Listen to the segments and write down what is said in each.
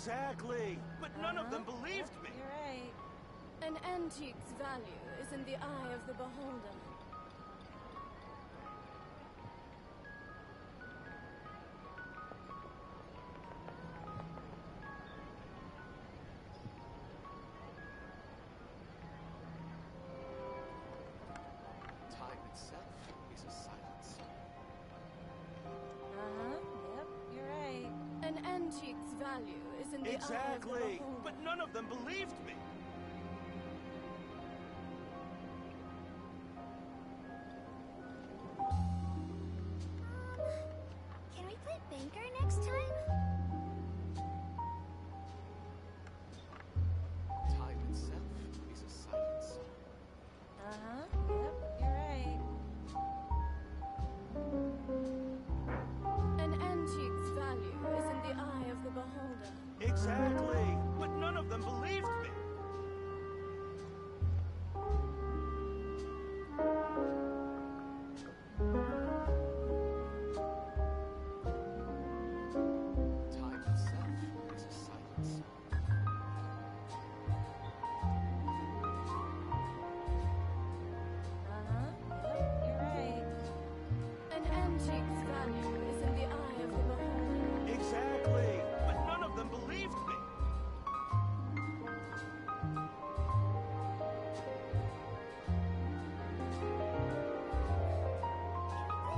Exactly, but none of them believed me. You're right. An antique's value is in the eye of the beholder. Time itself is a silence. Yep, you're right. An antique's value is in the eye of the Exactly, beholder. but none of them believed me. Can we play banker next time? Time itself is a silence. Yep, you're right. An antique's value is in the eye of the beholder. Exactly, but none of them believed me. Time itself is a silence. Yep, you're right. An antique's value is in the eye of the beholder. Exactly, but none of them believed me.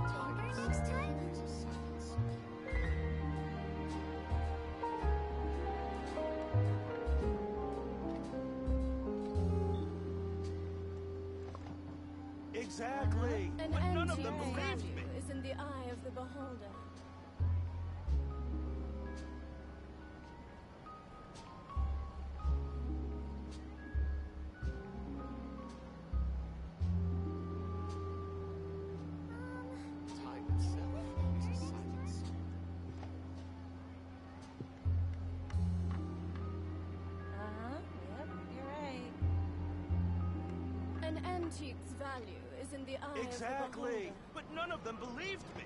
Time Banker itself next time? is a silence. Exactly, An but none of them antique's believed me. value is in the eye of the beholder. Time itself is a silence. Yep, you're right. An antique's value is in the eye of the Exactly, beholder. but none of them believed me.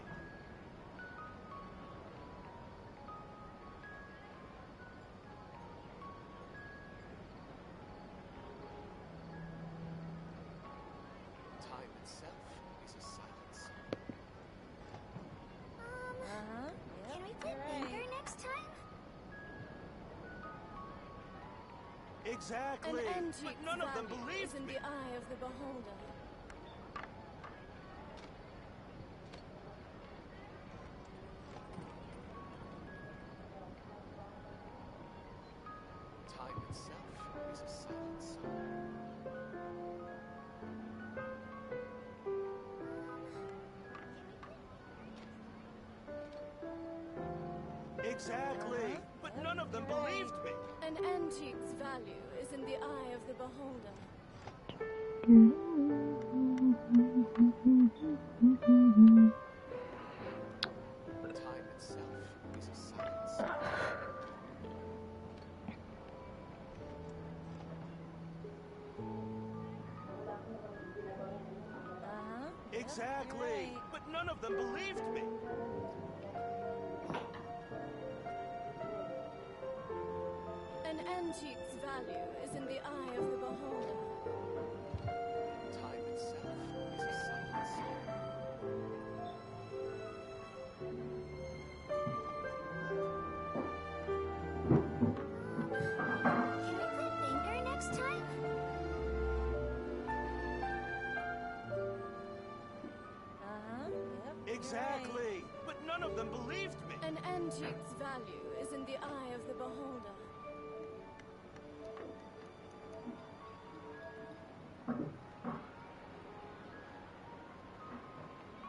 Time itself is a silence. Yep, Can we play you're banker right. next time? Exactly, An but antique's none of them value believed is in me. the eye of the beholder. Time itself is a silence. Exactly, but none of them You're right. believed me. An antique's value is in the eye of the beholder. Time itself is a silence. Exactly, You're right. but none of them believed me. An antique's value is in the eye of the beholder. Time itself is a silence. Can we play banker next time? Yep, you're Exactly, right. but none of them believed me. An antique's value is in the eye of the beholder.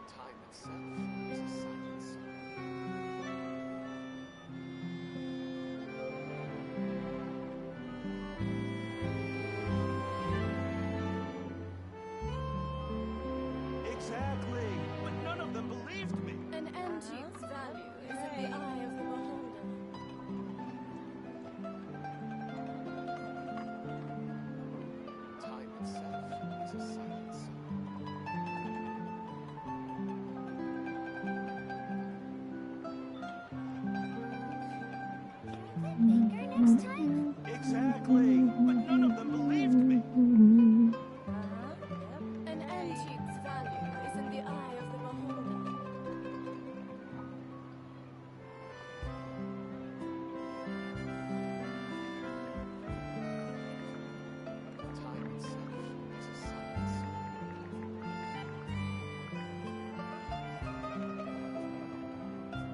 Time itself is a silence. Exactly, but none of them believed me. An antique's value is in the eye of the beholder. Time itself is a silence. Can we play banker next time? Exactly. But none of them believed me. An antique's value is in the eye of the beholder. Time itself is a silence.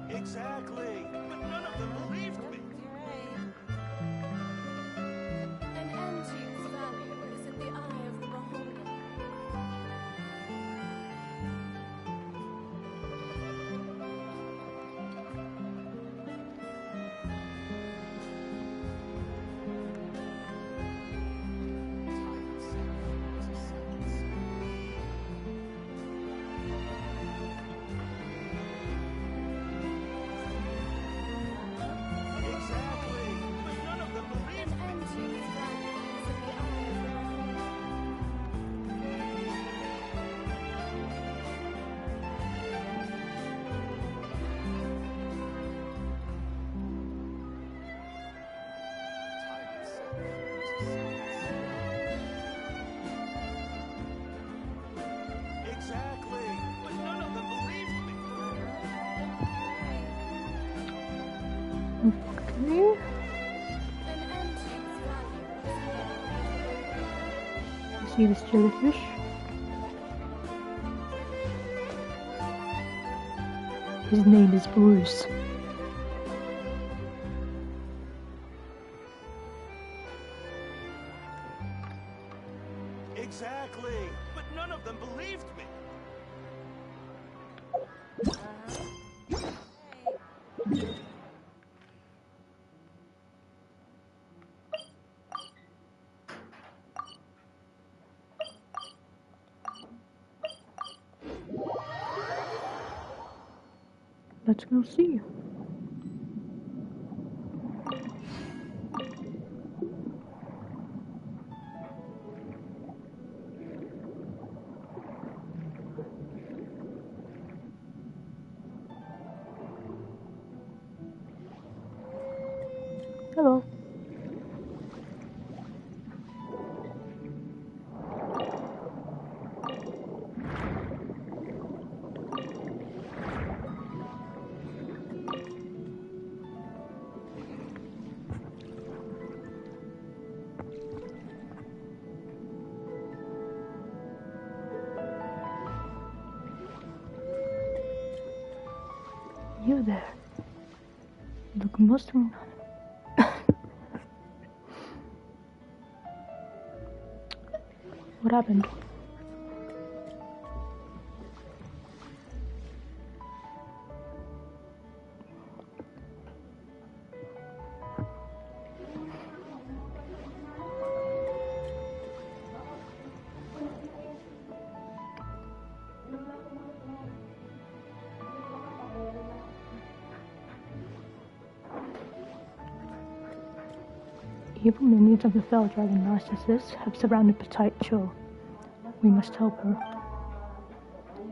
Exactly. But none of them believed me. You're right. An antique's value is in the eye of the beholder. Time itself is a silence. Exactly. But none of them An believed me. antique's value is in the eye of the beholder. Time itself is a silence. Exactly. But none of them believed me. Okay. An antique's value is in the eye of the beholder. See this jellyfish? His name is Bruce. Exactly. But none of them believed me. Let's go see. Hello. You there. Look most What happened? Evil minions of the fell dragon Narcissus have surrounded Petite Cho. We must help her.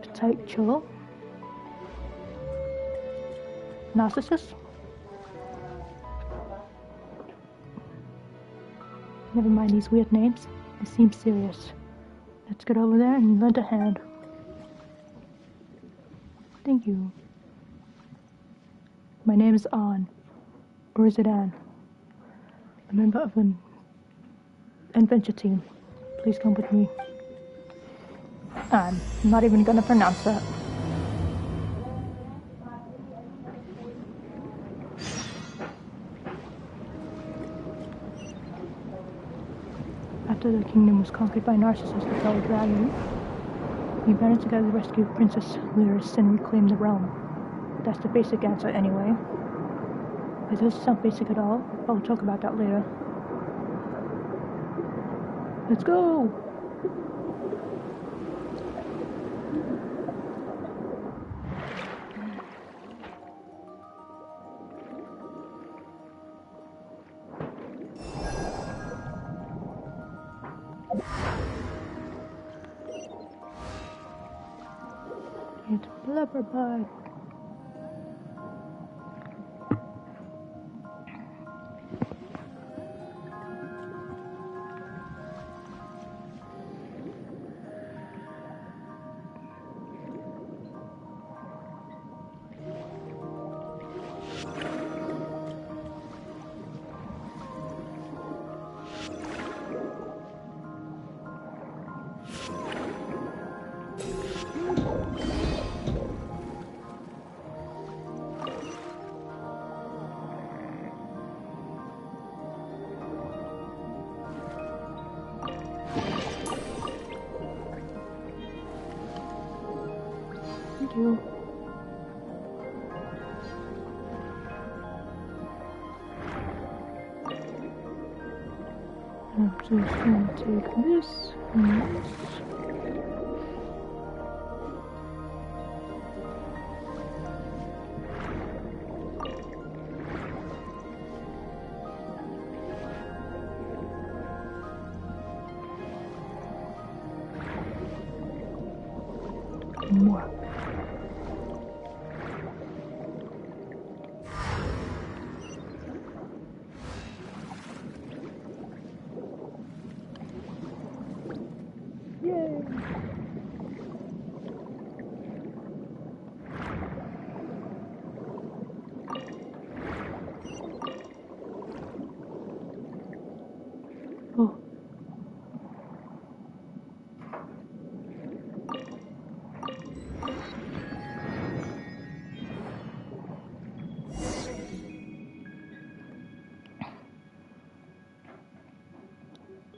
Petite Cho? Narcissus? Never mind these weird names. It seems serious. Let's get over there and lend a hand. Thank you. My name is An. Or is it Anne? A member of an adventure team. Please come with me. I'm not even gonna pronounce that. After the kingdom was conquered by Narcissus, the fellow dragon, we banded together to rescue Princess Lyris and reclaim the realm. That's the basic answer anyway. It doesn't sound basic at all, but we'll talk about that later. Let's go! It's Blubberbud. I'm just gonna take this and this. More. Yay! Oh.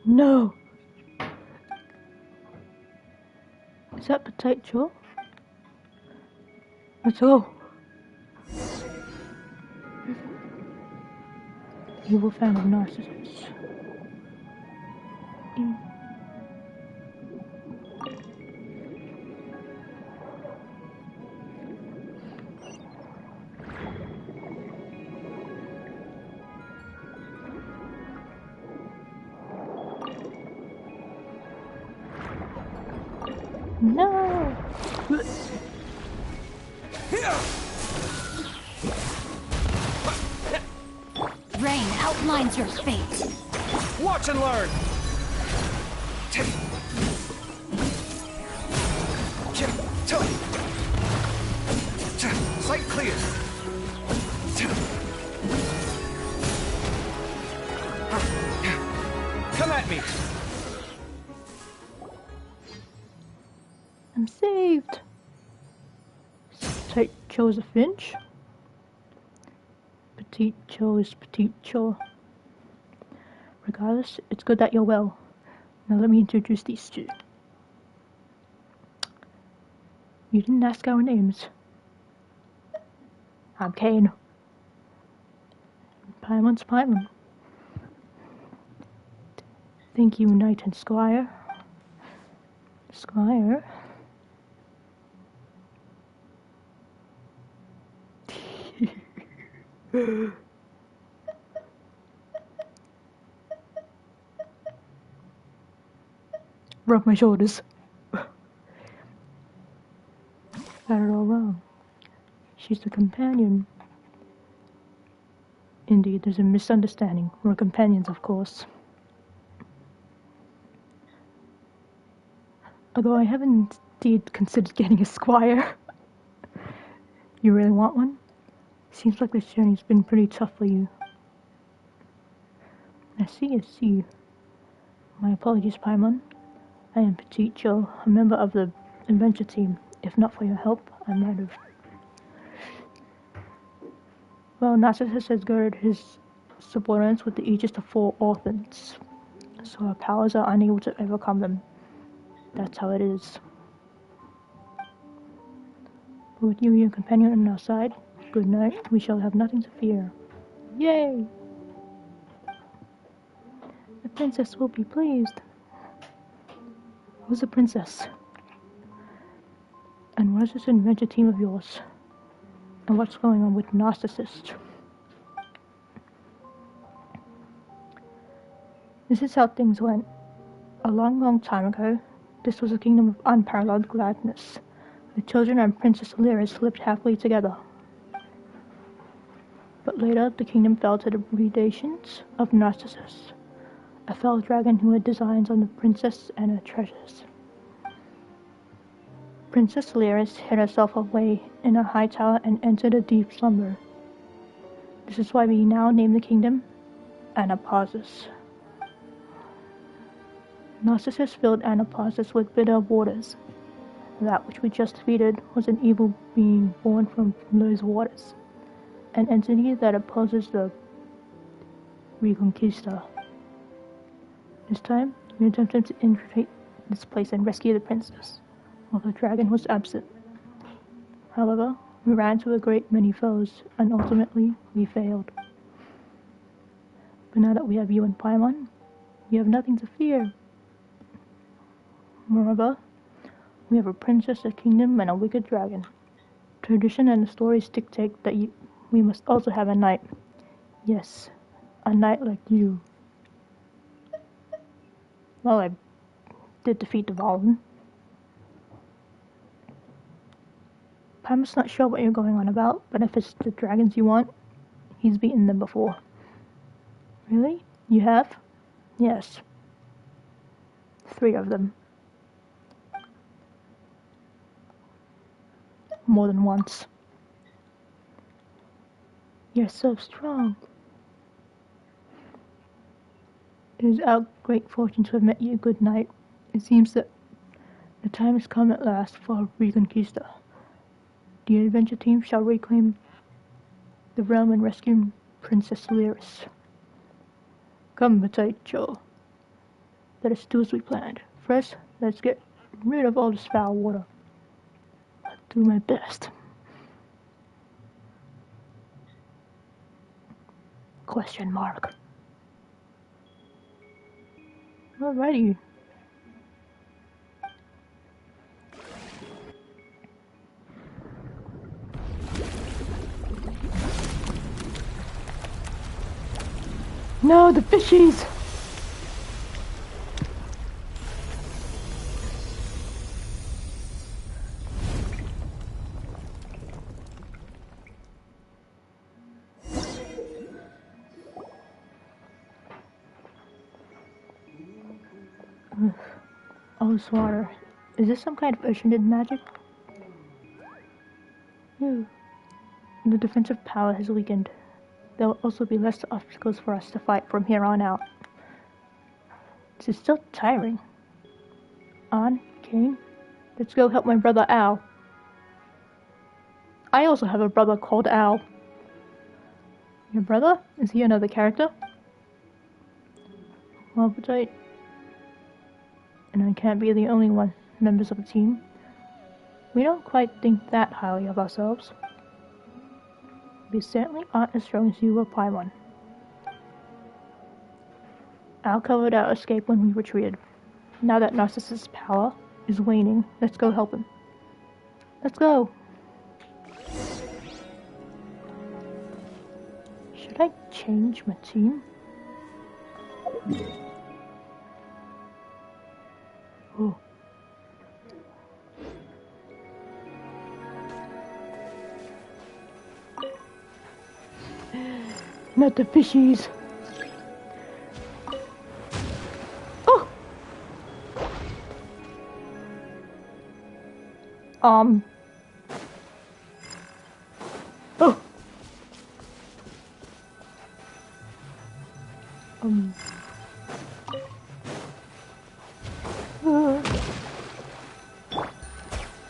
No! Is that potato? Let's go! Evil fan of narcissists. No! Rain outlines your fate. Watch and learn! Sight clear! Come at me! I'm saved! Petite chose a finch. Petite chose petite cho. Regardless, it's good that you're well. Now let me introduce these two. You didn't ask our names. I'm Kane. Paimon's Paimon. Thank you, Knight and Squire. Squire? Rub my shoulders. Got it all wrong. She's the companion. Indeed, there's a misunderstanding. We're companions, of course. Although I haven't indeed considered getting a squire. You really want one? Seems like this journey's been pretty tough for you. I see. My apologies, Paimon. I am Petite Joe, a member of the adventure team. If not for your help, I might have... Well, Narcissus has guarded his subordinates with the aegis of 4 orphans, so our powers are unable to overcome them. That's how it is. But with you and your companion on our side, good night, we shall have nothing to fear. Yay! The princess will be pleased. Who's the princess? And what is this adventure team of yours? And what's going on with Narcissist? This is how things went. A long time ago, this was a kingdom of unparalleled gladness. The children and Princess Lyris lived happily together. But later, the kingdom fell to the predations of Narcissus, a fell dragon who had designs on the princess and her treasures. Princess Lyris hid herself away in a high tower and entered a deep slumber. This is why we now name the kingdom Anapausis. Narcissus filled Anapausis with bitter waters. That which we just defeated was an evil being born from those waters, an entity that opposes the Reconquista. This time, we attempted to infiltrate this place and rescue the princess, while the dragon was absent. However, we ran into a great many foes, and ultimately, we failed. But now that we have you and Paimon, You have nothing to fear. Moreover, we have a princess, a kingdom, and a wicked dragon. Tradition and the stories dictate that we must also have a knight. Yes, a knight like you. Well, I did defeat the Valen. Pam's not sure what you're going on about, but if it's the dragons you want, he's beaten them before. Really? You have? Yes. 3 of them. More than once. You're so strong. It is our great fortune to have met you, good knight. It seems that the time has come at last for Reconquista. The adventure team shall reclaim the realm and rescue Princess Lyris. Come, Potato. Let us do as we planned. First, let's get rid of all this foul water. I'll do my best. Question mark. Alrighty. No, the fishies! All this water. Is this some kind of ocean magic? No. The defensive power has weakened. There will also be less obstacles for us to fight from here on out. This is still tiring. On, Kane. Let's go help my brother Al. I also have a brother called Al. Your brother? Is he another character? Well, but and I can't be the only one, members of the team. We don't quite think that highly of ourselves. We certainly aren't as strong as you or Paimon. Al covered our escape when we retreated. Now that Narcissus' power is waning, let's go help him. Let's go! Should I change my team? Oh. Not the fishies. Oh. Oh.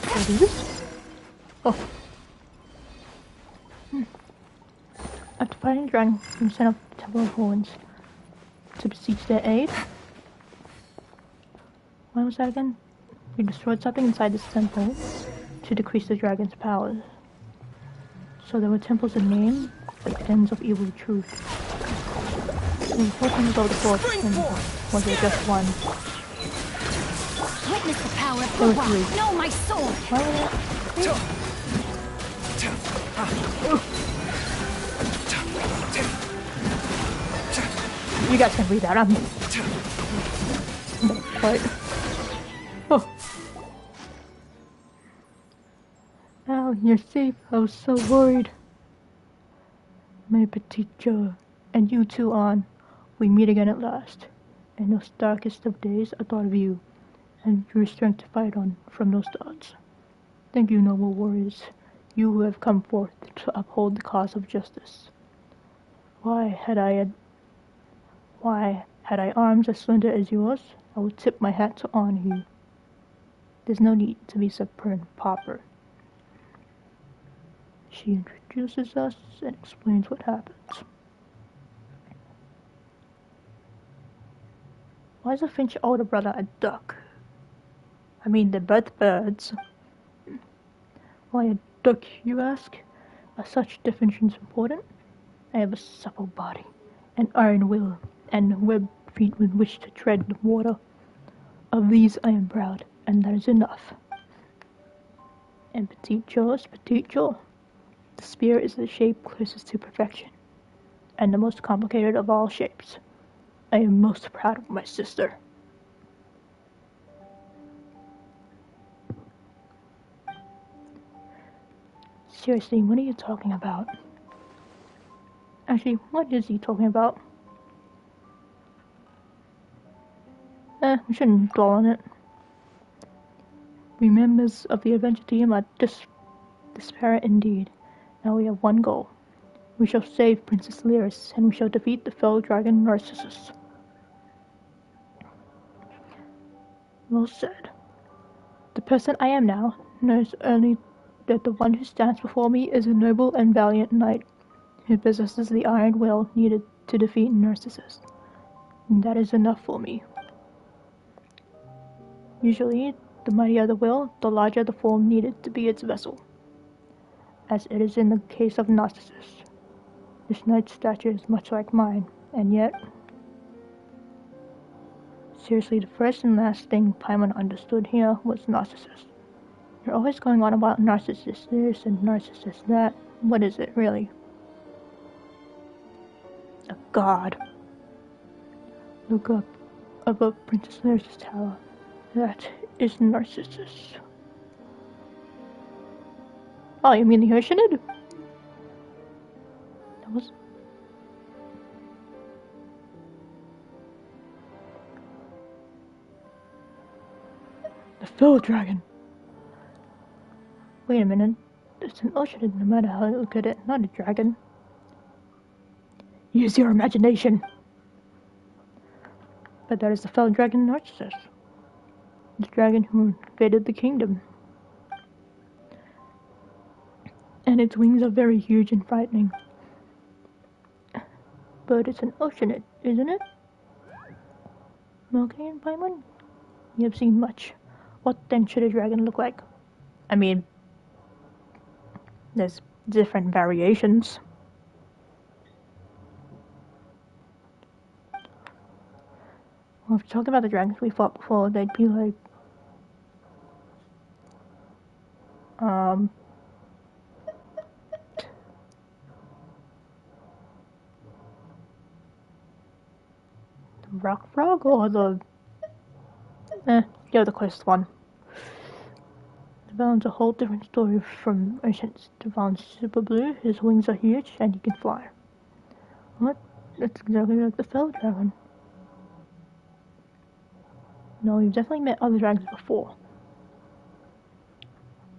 What is this? Oh. After fighting the dragon, we sent up the Temple of Horns to beseech their aid. What was that again? We destroyed something inside this temple to decrease the dragon's powers. So there were temples in name, but ends of evil truth. So the whole thing about the fourth, and was there just one? Witness the power of There were Pura. 3. Know my sword. Why were there 3? You guys can read that. I'm fight. Oh. Al, you're safe. I was so worried. My petite Joe, and you too, On. We meet again at last. In those darkest of days, I thought of you, and your strength to fight on from those thoughts. Thank you, noble warriors, you who have come forth to uphold the cause of justice. Why had I arms as slender as yours, I would tip my hat to honor you. There's no need to be so prim and proper. She introduces us and explains what happens. Why is a finch older brother a duck? I mean, they're both birds. Why a duck, you ask? Are such distinctions important? I have a supple body, an iron will, and webbed feet with which to tread the water. Of these I am proud, and that is enough. And petite chose, petite chose. The spear is the shape closest to perfection, and the most complicated of all shapes. I am most proud of my sister. Seriously, what are you talking about? Actually, what is he talking about? We shouldn't dwell on it. We members of the adventure team are disparate indeed. Now we have one goal. We shall save Princess Lyris, and we shall defeat the fell dragon Narcissus. Well said. The person I am now knows only that the one who stands before me is a noble and valiant knight, who possesses the iron will needed to defeat Narcissus. And that is enough for me. Usually, the mightier the will, the larger the form needed to be its vessel, as it is in the case of Narcissus. This knight's stature is much like mine, and yet... Seriously, the first and last thing Paimon understood here was Narcissus. You're always going on about Narcissus this and Narcissus that. What is it, really? A god. Look up above Princess Lyris' tower. That is Narcissus. Oh, you mean the Oceanid? That was... The fell dragon. Wait a minute. It's an Oceanid no matter how you look at it, not a dragon. Use your imagination. But that is the fell dragon Narcissus. The dragon who invaded the kingdom. And its wings are very huge and frightening. But it's an Oceanid, isn't it? Okay, and Paimon? You have seen much. What then should a dragon look like? I mean, there's different variations. Well, if you talk about the dragons we fought before, they'd be like... the rock frog or the... the closest one. Devon's a whole different story from Ocean's. Devon's super blue, his wings are huge, and he can fly. What? That's exactly like the fell dragon. No, we've definitely met other dragons before.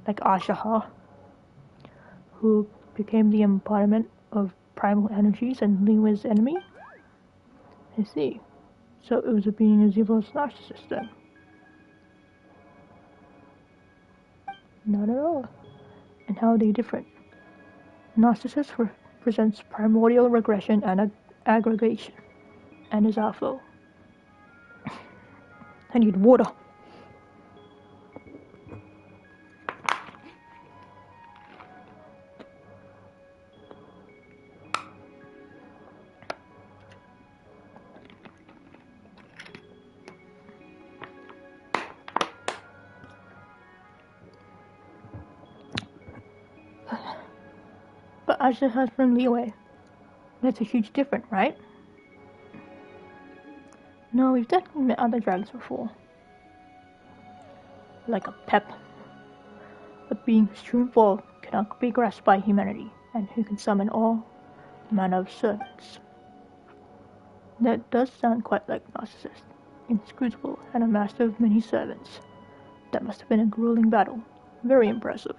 Like Ashahar, who became the embodiment of primal energies and Liwa's enemy. I see. So it was a being as evil as Narcissus then. Not at all. And how are they different? Narcissus represents primordial regression and aggregation, and is our foe. I need water. But Asha has from leeway. That's a huge difference, right? No, we've definitely met other dragons before. Like a pep. A being whose true form cannot be grasped by humanity, and who can summon all manner of servants. That does sound quite like Narcissus. Inscrutable and a master of many servants. That must have been a grueling battle. Very impressive.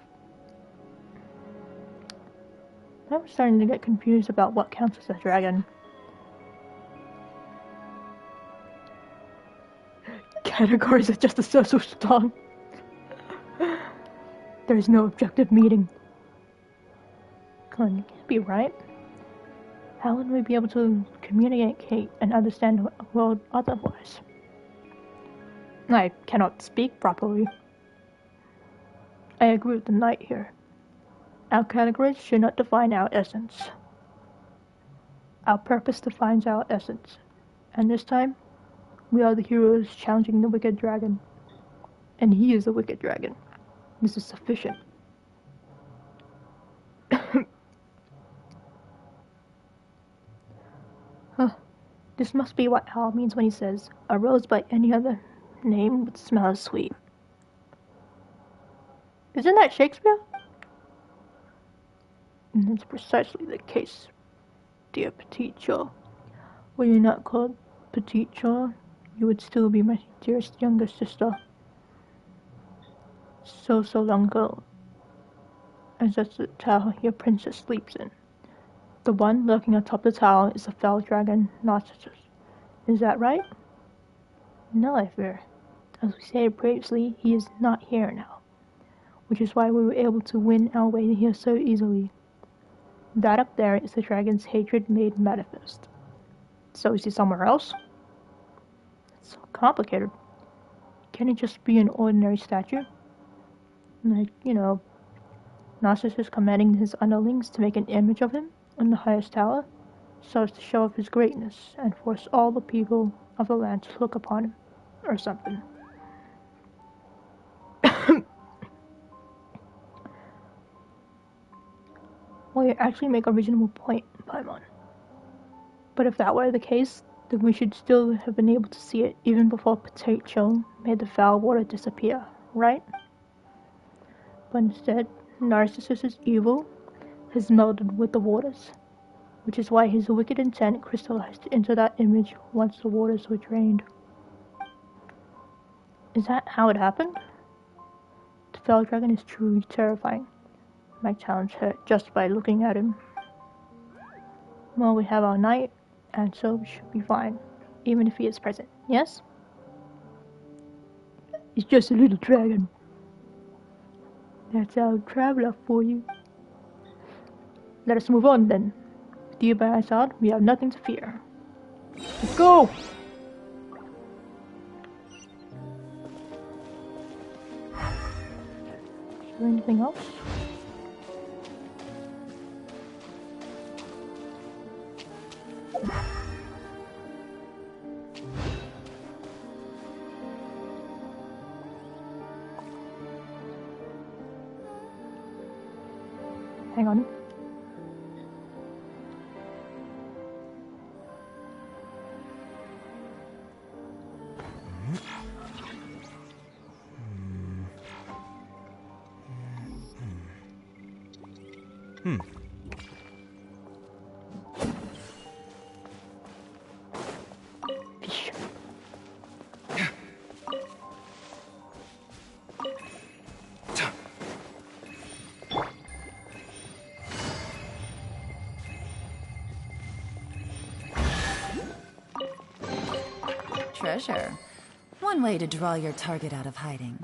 I'm starting to get confused about what counts as a dragon. Categories are just a social strong. There is no objective meaning. Come on, you can't be right. How would we be able to communicate and understand the world otherwise? I cannot speak properly. I agree with the knight here. Our categories should not define our essence. Our purpose defines our essence. And this time, We are the heroes challenging the wicked dragon. And he is the wicked dragon. This is sufficient. Huh. This must be what Hal means when he says, a rose by any other name would smell as sweet. Isn't that Shakespeare? And that's precisely the case, dear Petite Joe. Were you not called Petite Joe, you would still be my dearest younger sister. So long ago, as that's the tower your princess sleeps in. The one lurking atop the tower is the fell dragon, Narcissus. Is that right? No, I fear. As we stated previously, he is not here now, which is why we were able to win our way here so easily. That up there is the dragon's hatred made manifest. So is he somewhere else? It's so complicated. Can it just be an ordinary statue? Like, Narcissus commanding his underlings to make an image of him on the highest tower, so as to show off his greatness and force all the people of the land to look upon him, or something. Well, you actually make a reasonable point, Paimon. But if that were the case, then we should still have been able to see it even before Petite Joe made the foul water disappear, right? But instead, Narcissus' evil has melded with the waters, which is why his wicked intent crystallized into that image once the waters were drained. Is that how it happened? The fell dragon is truly terrifying. My talons hurt just by looking at him. Well, we have our night, and so we should be fine, even if he is present, yes? He's just a little dragon. That's our traveler for you. Let us move on then. With you by our side, we have nothing to fear. Let's go! Is there anything else? Hang on. Treasure. One way to draw your target out of hiding.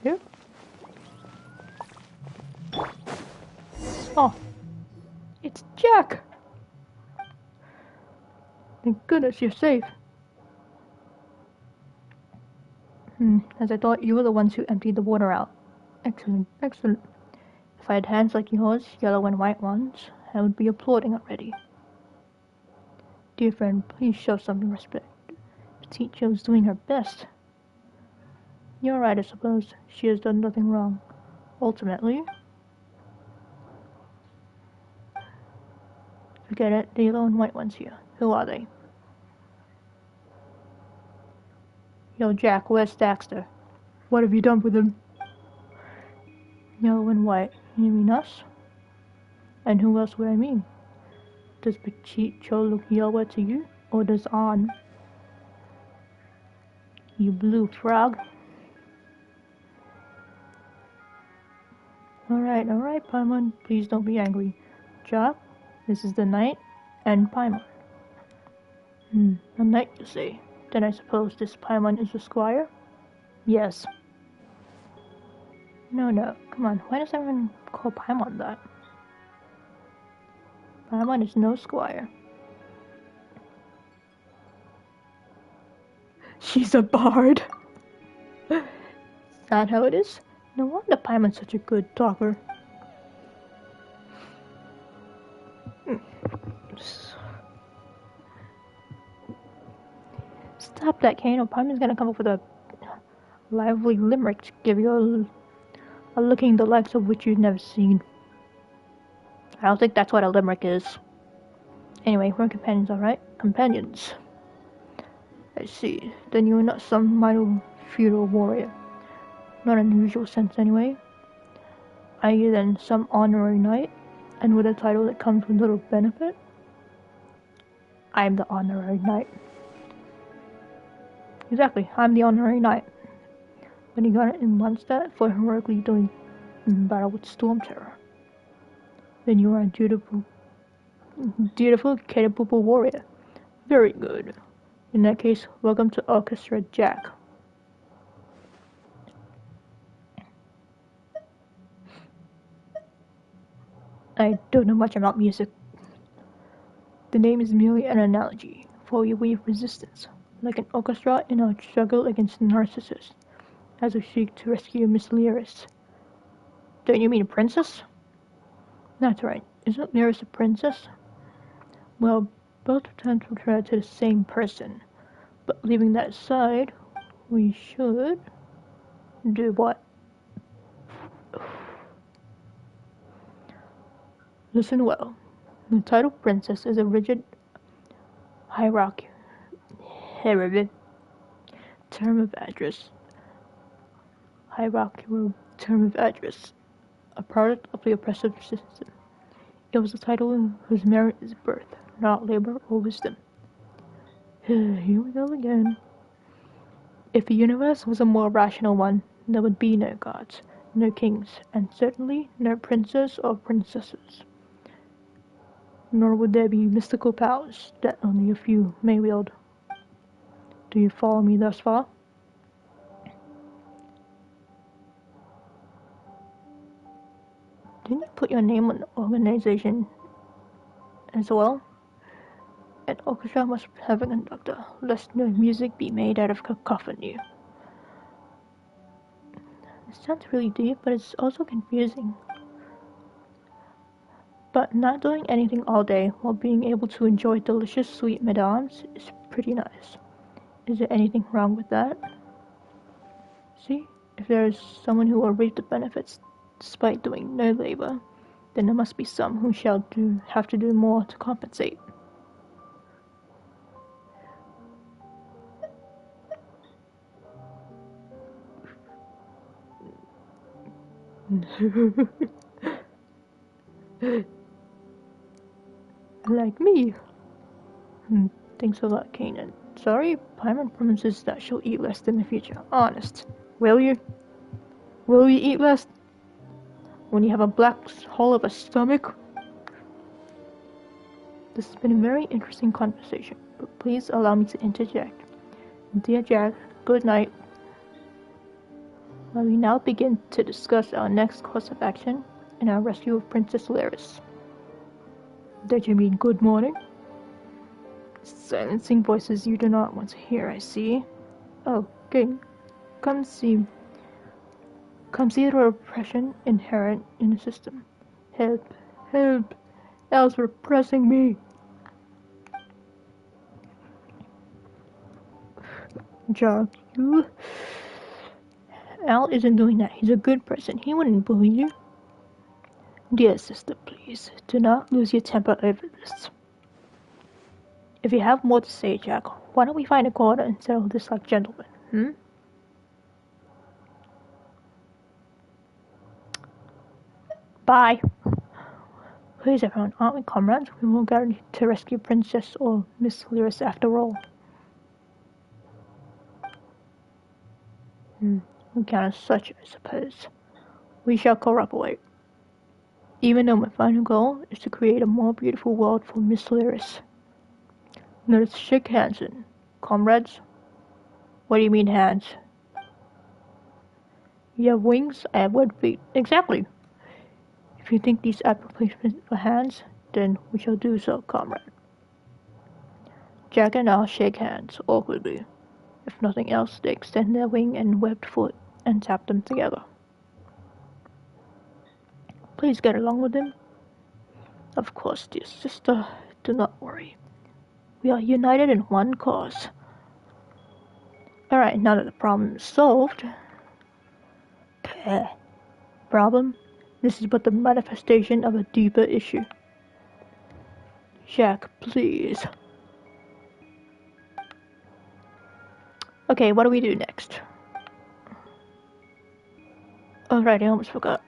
Here? Oh. It's Jack! Thank goodness you're safe. As I thought you were the ones who emptied the water out. Excellent, excellent. If I had hands like yours, yellow and white ones, I would be applauding already. Dear friend, please show some respect. Petite Joe's doing her best. You're right, I suppose. She has done nothing wrong. Ultimately. Forget it, the yellow and white ones here. Who are they? Yo, Jack, where's Daxter? What have you done with him? Yellow and white. You mean us? And who else would I mean? Does Petite Joe look yellow to you? Or does Anne? You blue frog. Alright, Paimon. Please don't be angry. Jack, this is the knight, and Paimon. A knight, you say? Then I suppose this Paimon is a squire? Yes. No, come on. Why does everyone call Paimon that? Paimon is no squire. She's a bard. Is that how it is? No wonder Paimon's such a good talker. Stop that, Kane, or Pimon's gonna come up with a lively limerick to give you a looking the likes of which you've never seen. I don't think that's what a limerick is. Anyway, we're companions, alright? Companions. I see. Then you are not some mighty feudal warrior. Not in the usual sense, anyway. Are you then some honorary knight? And with a title that comes with little benefit? I am the honorary knight. Exactly, I'm the honorary knight. When you got it in Mondstadt for heroically doing battle with Storm Terror. Then you are a dutiful, capable warrior. Very good. In that case, welcome to Orchestra Jack. I don't know much about music. The name is merely an analogy for your way of resistance, like an orchestra in our struggle against Narcissus, as we seek to rescue Miss Lyris. Don't you mean a princess? That's right. Isn't Lyris a princess? Well, both terms refer to the same person. But leaving that aside, we should do what? Listen well. The title princess is a rigid hierarchical term of address. Hierarchical term of address. A product of the oppressive system. It was a title whose merit is birth, not labor or wisdom. Here we go again. If the universe was a more rational one, there would be no gods, no kings, and certainly no princes or princesses. Nor would there be mystical powers that only a few may wield. Do you follow me thus far? Didn't you put your name on the organization as well? An orchestra must have a conductor, lest no music be made out of cacophony. It sounds really deep, but it's also confusing. But not doing anything all day while being able to enjoy delicious sweet madames is pretty nice. Is there anything wrong with that? See, if there is someone who will reap the benefits despite doing no labor, then there must be some who shall have to do more to compensate. Like me. Thanks a lot, Kanan. Sorry, Paimon promises that she'll eat less in the future. Honest. Will you? Will you eat less? When you have a black hole of a stomach? This has been a very interesting conversation, but please allow me to interject. Dear Jack, good night. While we now begin to discuss our next course of action in our rescue of Princess Lyris. Did you mean good morning? Silencing voices you do not want to hear, I see. Oh, King, come see the repression inherent in the system. Help, help, Al's repressing me. Jack, you... Al isn't doing that. He's a good person. He wouldn't bully you. Dear sister, please, do not lose your temper over this. If you have more to say, Jack, why don't we find a corner and settle this like gentlemen, Bye. Please, everyone, aren't we comrades? We will go to rescue Princess or Miss Lyris after all. We count as such, I suppose. We shall cooperate. Even though my final goal is to create a more beautiful world for Miss Lyris. Let us shake hands then, comrades. What do you mean hands? You have wings, I have web feet. Exactly. If you think these are replacements for hands, then we shall do so, comrade. Jack and I shake hands, awkwardly. If nothing else, they extend their wing and webbed foot and tap them together. Please get along with him. Of course, dear sister. Do not worry. We are united in one cause. Alright, now that the problem is solved... Problem? This is but the manifestation of a deeper issue. Jack, please. Okay, what do we do next? Alright, I almost forgot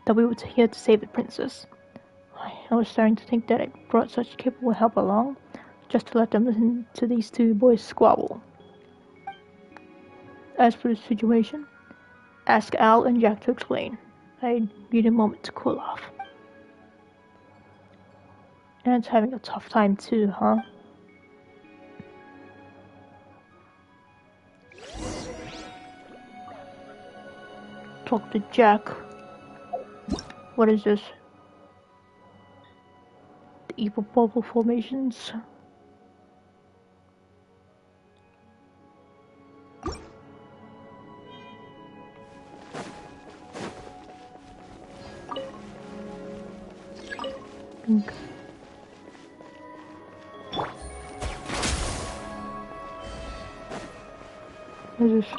that we were here to save the princess. I was starting to think that I brought such capable help along just to let them listen to these two boys squabble. As for the situation, ask Al and Jack to explain. I need a moment to cool off. And it's having a tough time too, huh? Talk to Jack. What is this? The evil bubble formations? Pink. What is this?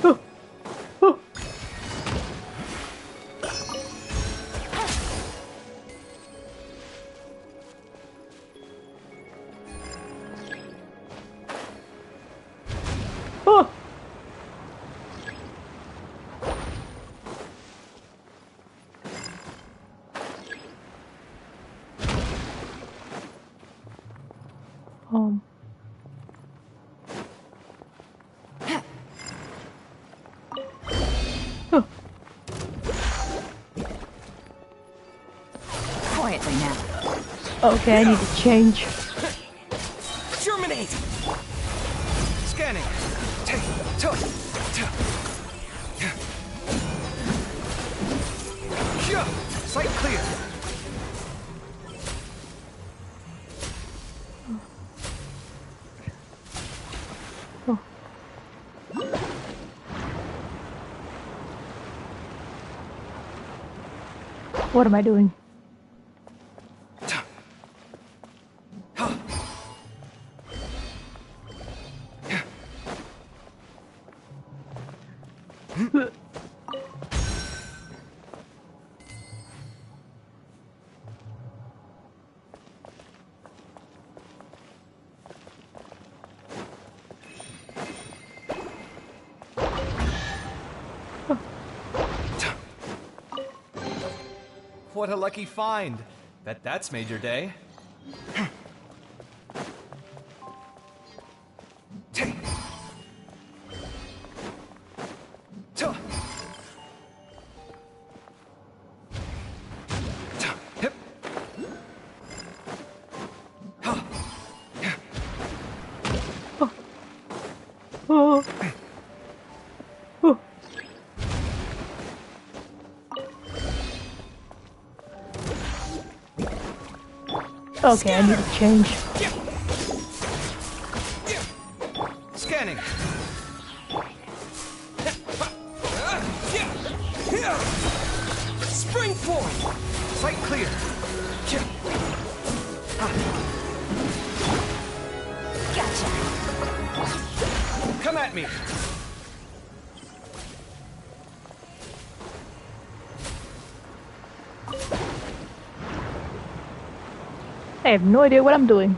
Oh! Oh! Oh! Quietly now. Okay, I need to change. Germinate! Scanning. Sight clear. Oh. What am I doing? What a lucky find. Bet that's made your day. Oh. Oh. Okay, I need to change. Scanning. Spring forward. Sight clear. Gotcha. Come at me. I have no idea what I'm doing.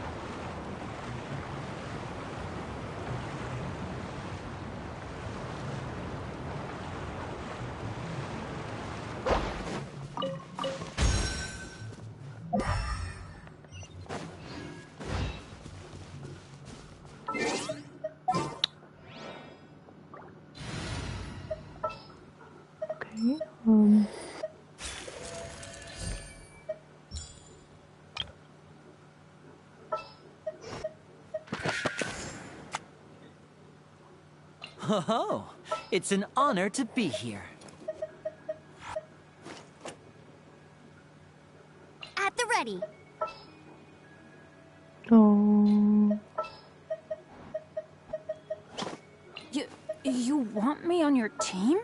Okay, Oh, it's an honor to be here. At the ready. oh. You want me on your team?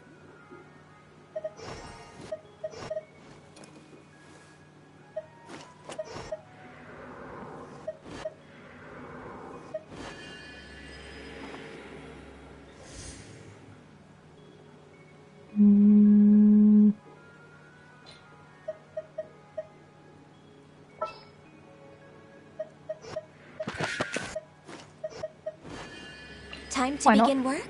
Time to Why not? begin work?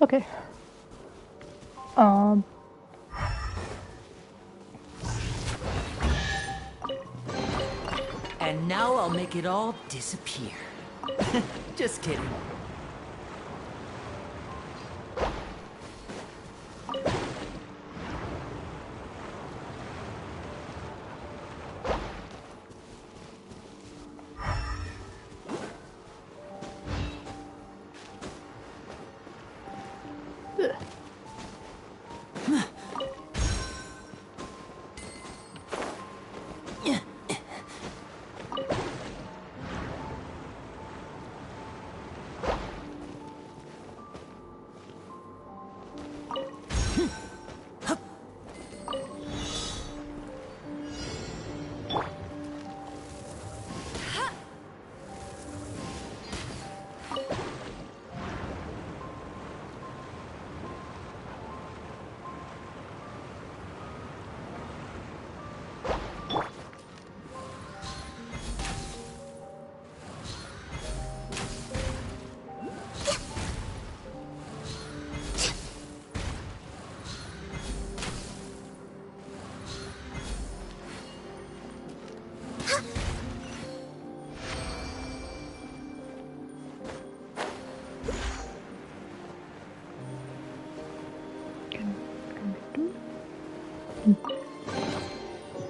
Okay. And now I'll make it all disappear. Just kidding.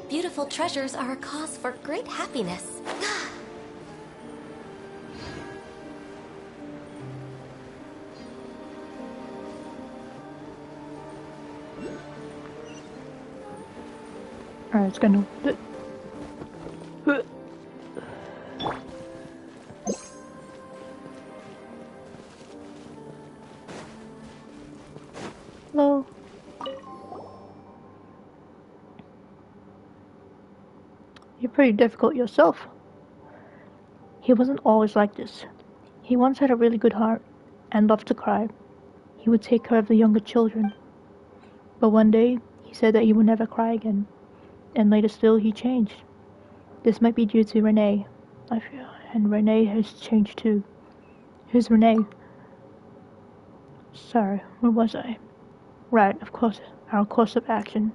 Beautiful treasures are a cause for great happiness. Alright, it's gonna. Hello. You're pretty difficult yourself. He wasn't always like this. He once had a really good heart and loved to cry. He would take care of the younger children. But one day, he said that he would never cry again. And later still, he changed. This might be due to Renee, I feel, and Renee has changed too. Who's Renee? Sorry, where was I? Right, of course, our course of action.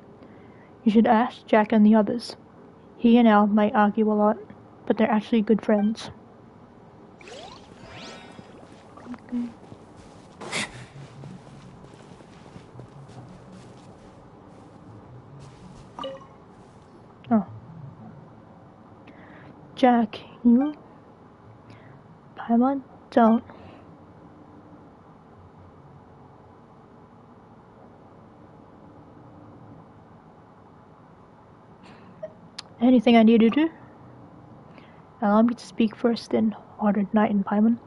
You should ask Jack and the others. He and Al might argue a lot, but they're actually good friends. Okay. Oh. Jack, you? Paimon, don't. Anything I need to do? Allow me to speak first, then ordered Knight and Paimon.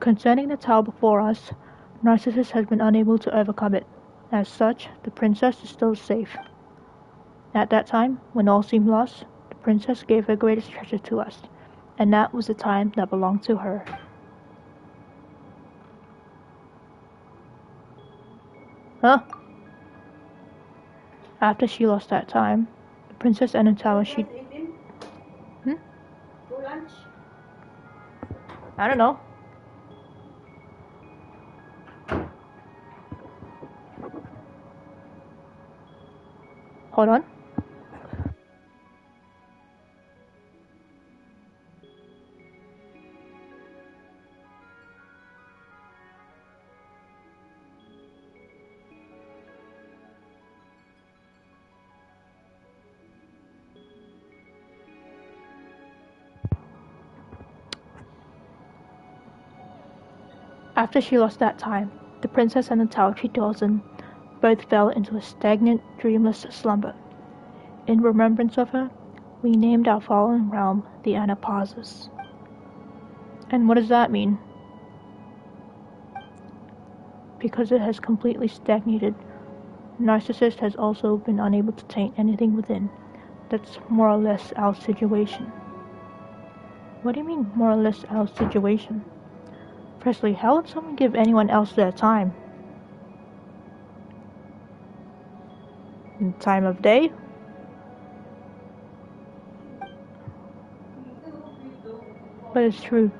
Concerning the tower before us, Narcissus has been unable to overcome it. As such, the princess is still safe. At that time, when all seemed lost, the princess gave her greatest treasure to us, and that was the time that belonged to her. Huh? After she lost that time, the princess and the tower she... I don't know. Hold on. After she lost that time, the princess and the tower she dwells in both fell into a stagnant, dreamless slumber. In remembrance of her, we named our fallen realm the Anapausis. And what does that mean? Because it has completely stagnated, Narcissus has also been unable to taint anything within. That's more or less our situation. What do you mean, more or less our situation? Firstly, how would someone give anyone else their time? Time of day? But it's true.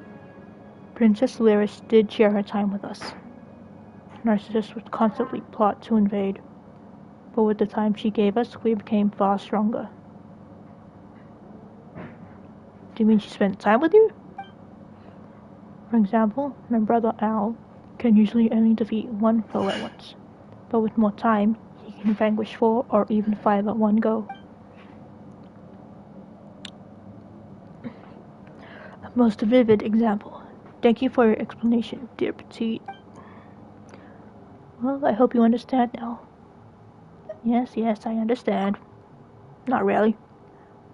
Princess Lyris did share her time with us. Narcissus would constantly plot to invade, but with the time she gave us, we became far stronger. Do you mean she spent time with you? For example, my brother Al can usually only defeat one foe at once, but with more time, he can vanquish 4 or even 5 at one go. A most vivid example. Thank you for your explanation, dear Petite. Well, I hope you understand now. Yes, I understand. Not really.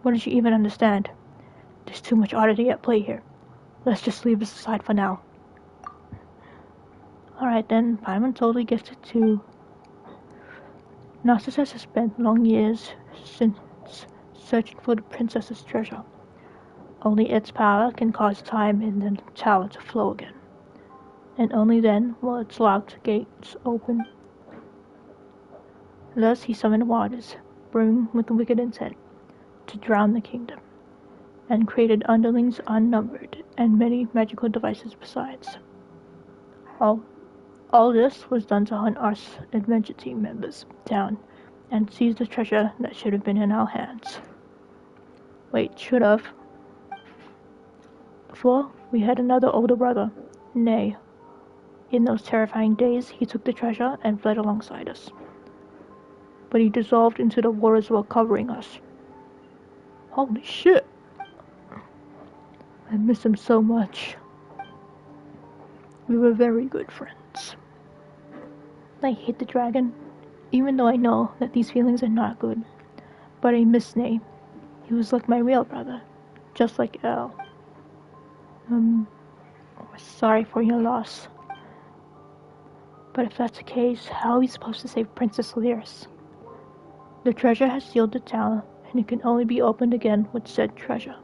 What did you even understand? There's too much oddity at play here. Let's just leave this aside for now. Alright then, Paimon totally gets it too. Narcissus has spent long years since searching for the princess's treasure. Only its power can cause time in the tower to flow again. And only then will its locked gates open. Thus he summoned waters, brewing with wicked intent, to drown the kingdom, and created underlings unnumbered, and many magical devices besides. All this was done to hunt our adventure team members down, and seize the treasure that should have been in our hands. Wait, should have? Before, we had another older brother, Nay. In those terrifying days, he took the treasure and fled alongside us. But he dissolved into the waters while covering us. Holy shit! I miss him so much. We were very good friends. I hate the dragon, even though I know that these feelings are not good. But I miss Nay. He was like my real brother, just like Al. Sorry for your loss. But if that's the case, how are we supposed to save Princess Lyris? The treasure has sealed the tower, and it can only be opened again with said treasure.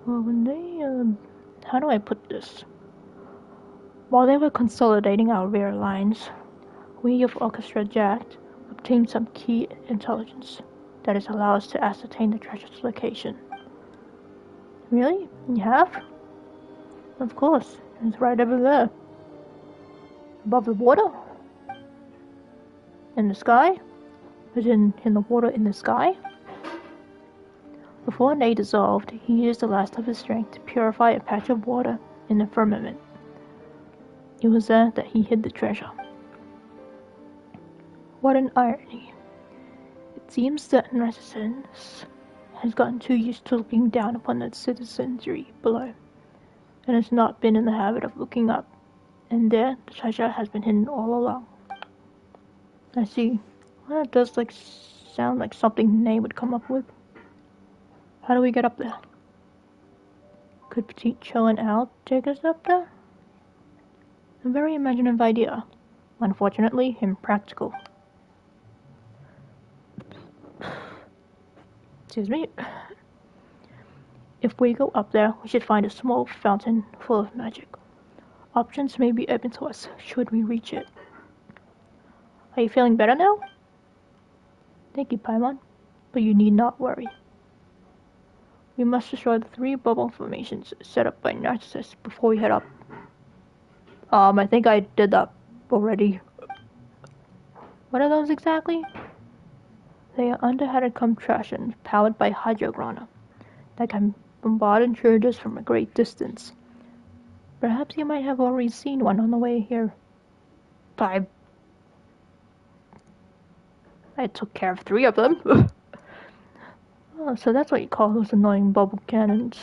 Well, when they, how do I put this? While they were consolidating our rear lines, we of Orchestra Jacked obtained some key intelligence that has allowed us to ascertain the treasure's location. Really? You have? Of course, it's right over there. Above the water? In the sky? As in the water in the sky? Before Nay dissolved, he used the last of his strength to purify a patch of water in the firmament. It was there that he hid the treasure. What an irony. It seems that Narcissus has gotten too used to looking down upon the citizenry below, and has not been in the habit of looking up, and there the treasure has been hidden all along. I see. Well, that does sound like something Nay would come up with. How do we get up there? Could Petite Joe and Al take us up there? A very imaginative idea. Unfortunately, impractical. Excuse me. If we go up there, we should find a small fountain full of magic. Options may be open to us should we reach it. Are you feeling better now? Thank you, Paimon, but you need not worry. We must destroy the 3 bubble formations set up by Narcissus before we head up. I think I did that already. What are those exactly? They are underhanded contraptions powered by hydrograna that can bombard intruders from a great distance. Perhaps you might have already seen one on the way here. I took care of 3 of them. Oh, so that's what you call those annoying bubble cannons.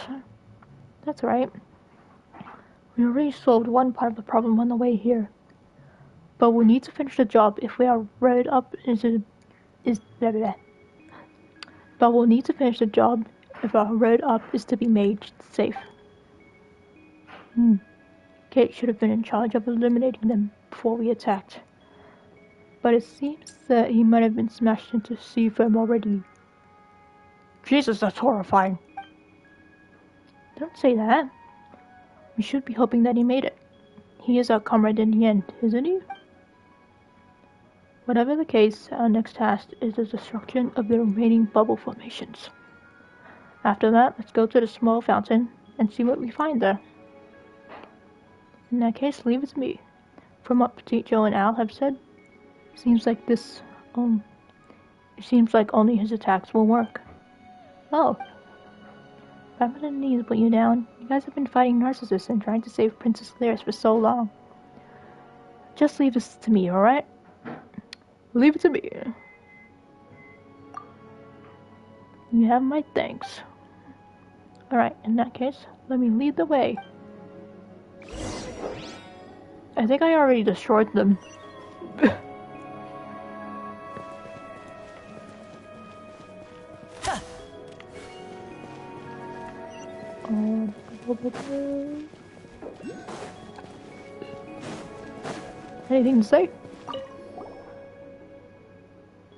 That's right. We already solved one part of the problem on the way here. But we need to finish the job if we are rowed up But we'll need to finish the job if our road up is to be made safe. Kate should have been in charge of eliminating them before we attacked. But it seems that he might have been smashed into sea foam already. Jesus, that's horrifying. Don't say that. We should be hoping that he made it. He is our comrade in the end, isn't he? Whatever the case, our next task is the destruction of the remaining bubble formations. After that, let's go to the small fountain and see what we find there. In that case, leave it to me. From what Petite Joe and Al have said, it seems like only his attacks will work. Oh. I'm gonna need to put you down. You guys have been fighting Narcissus and trying to save Princess Lyris for so long. Just leave this to me, alright? Leave it to me. You have my thanks. Alright, in that case, let me lead the way. I think I already destroyed them. Anything to say?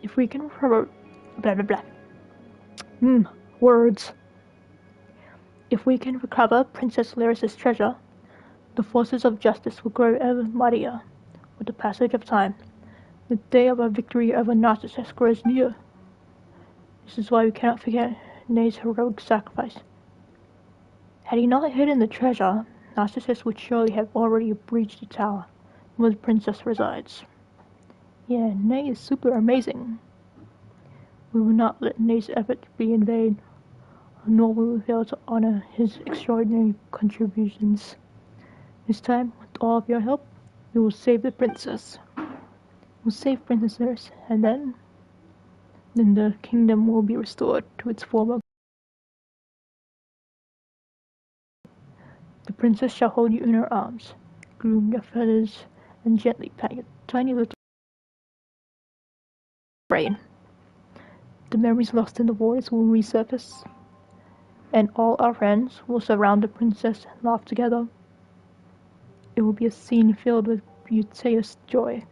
If we can recover... blah blah blah. Words. If we can recover Princess Lyris' treasure, the forces of justice will grow ever mightier with the passage of time. The day of our victory over Narcissus grows near. This is why we cannot forget Nay's heroic sacrifice. Had he not hidden the treasure, Narcissus would surely have already breached the tower where the princess resides. Yeah, Nay is super amazing. We will not let Nay's efforts be in vain, nor will we fail to honor his extraordinary contributions. This time, with all of your help, we will save the princess. We'll save Princess Lyris, and then the kingdom will be restored to its former. The princess shall hold you in her arms, groom your feathers, and gently pat your tiny little brain. The memories lost in the waters will resurface, and all our friends will surround the princess and laugh together. It will be a scene filled with beauteous joy,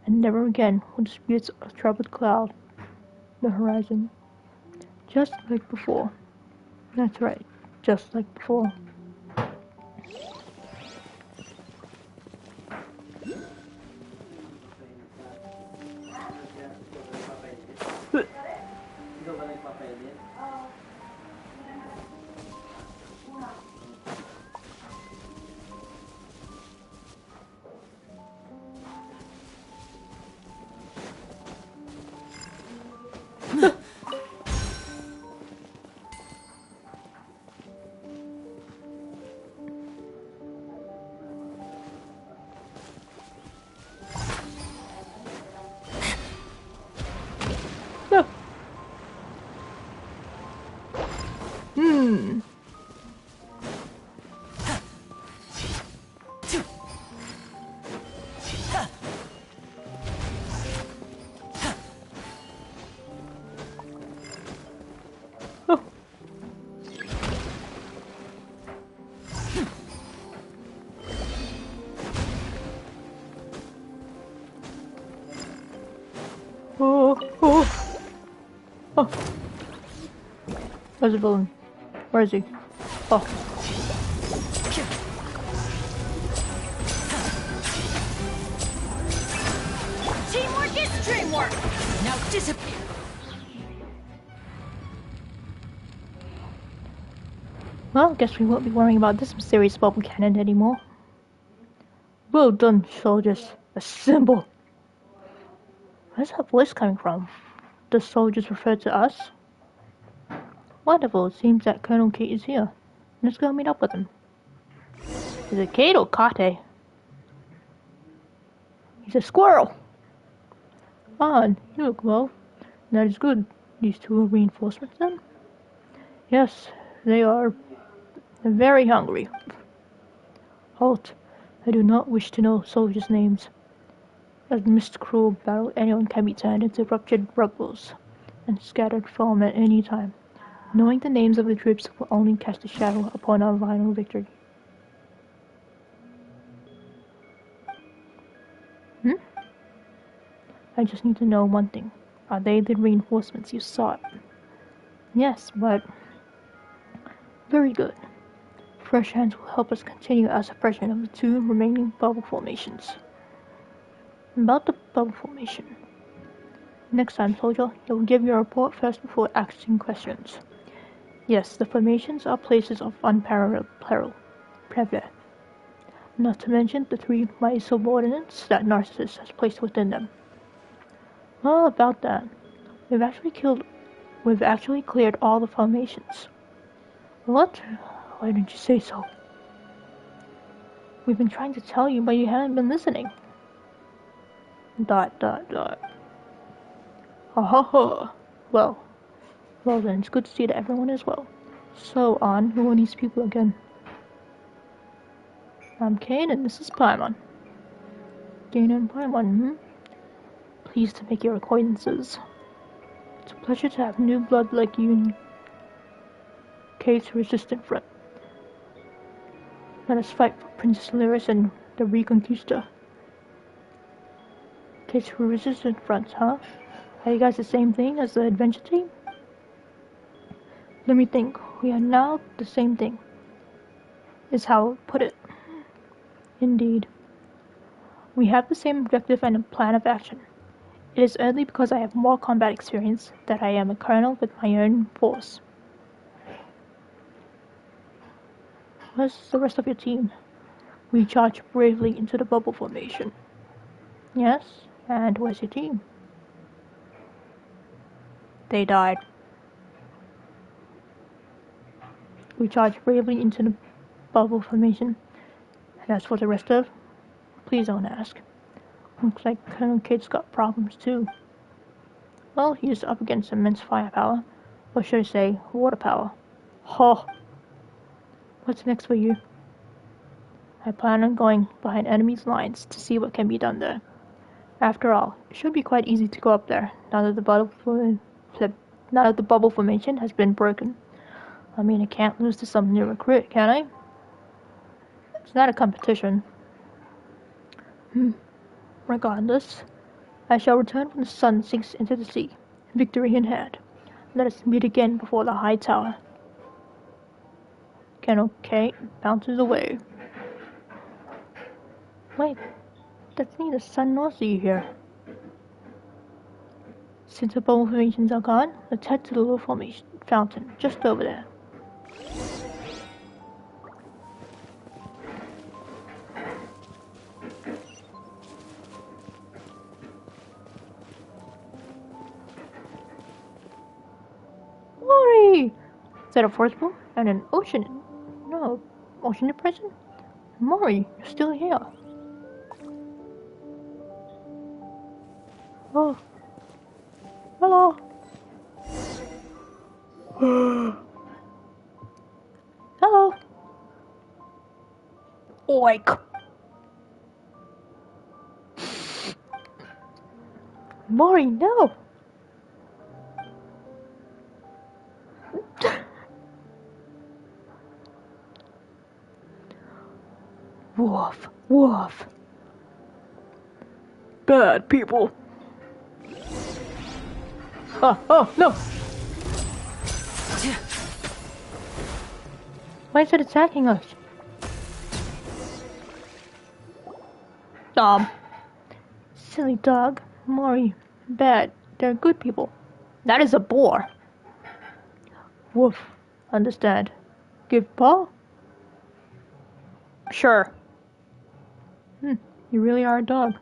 and never again will disputes or troubled cloud the horizon. Just like before. That's right, just like before. Where's the villain? Where is he? Oh. Teamwork is dreamwork! Now disappear. Well, guess we won't be worrying about this mysterious bubble cannon anymore. Well done, soldiers. Assemble! Where's that voice coming from? The soldiers refer to us? Wonderful, it seems that Colonel Kate is here. Let's go meet up with him. Is it Kate or Kate? He's a squirrel! Ah, you look well. That is good. These two are reinforcements then? Yes, they are very hungry. Halt. I do not wish to know soldiers' names. Amidst cruel battle, anyone can be turned into ruptured rubbles and scattered foam at any time. Knowing the names of the troops will only cast a shadow upon our final victory. I just need to know one thing. Are they the reinforcements you sought? Yes, but... Very good. Fresh hands will help us continue our suppression of the two remaining bubble formations. About the bubble formation. Next time, soldier, you will give your report first before asking questions. Yes, the formations are places of unparalleled peril. Not to mention the three mighty subordinates that Narcissus has placed within them. Well, about that. We've actually cleared all the formations. What? Why didn't you say so? We've been trying to tell you, but you haven't been listening. ... Ha ha ha. Well then, it's good to see that everyone is well. So, who are these people again? I'm Kane, and this is Paimon. Kane and Paimon, Pleased to make your acquaintances. It's a pleasure to have new blood like you in Kate's resistant front. Let us fight for Princess Lyris and the Reconquista. Kate's resistant front, huh? Are you guys the same thing as the adventure team? Let me think. We are now the same thing, is how I would put it. Indeed. We have the same objective and a plan of action. It is only because I have more combat experience that I am a colonel with my own force. Where's the rest of your team? We charge bravely into the bubble formation. Yes, and where's your team? They died. We charge bravely into the bubble formation. And as for the rest of, please don't ask. Looks like Colonel Kate's got problems too. Well, he's up against immense firepower. Or should I say, water power. Ho! What's next for you? I plan on going behind enemy's lines to see what can be done there. After all, it should be quite easy to go up there, now that the bubble formation has been broken. I mean, I can't lose to some new recruit, can I? It's not a competition. Regardless, I shall return when the sun sinks into the sea, victory in hand. Let us meet again before the high tower. Colonel Kate bounces away. Wait, that's neither sun nor sea here. Since the bubble formations are gone, let's head to the little formation fountain just over there. Mori! Is that a force pool and an ocean? No, ocean depression? Mori, you're still here. Oh. Hello. Hello. Oink. Mori, no. Woof, woof. Bad people. Oh, no! Why is it attacking us? Silly dog. Mori. Bad. They're good people. That is a boar. Woof. Understand. Give paw? Sure. You really are a dog.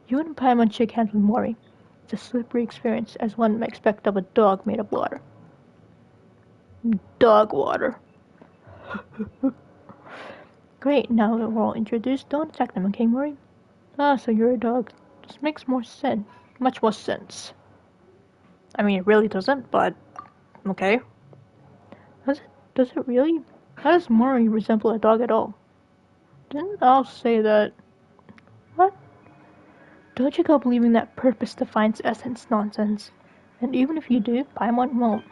You and Paimon shake hands with Mori. It's a slippery experience, as one might expect of a dog made of water. Dog water. Great, now that we're all introduced, don't attack them, okay, Mori? Ah, so you're a dog. This makes more sense. Much more sense. I mean, it really doesn't, but... okay. Does it really? How does Mori resemble a dog at all? Didn't Al say that... What? Don't you go believing that purpose defines essence nonsense. And even if you do, Paimon won't.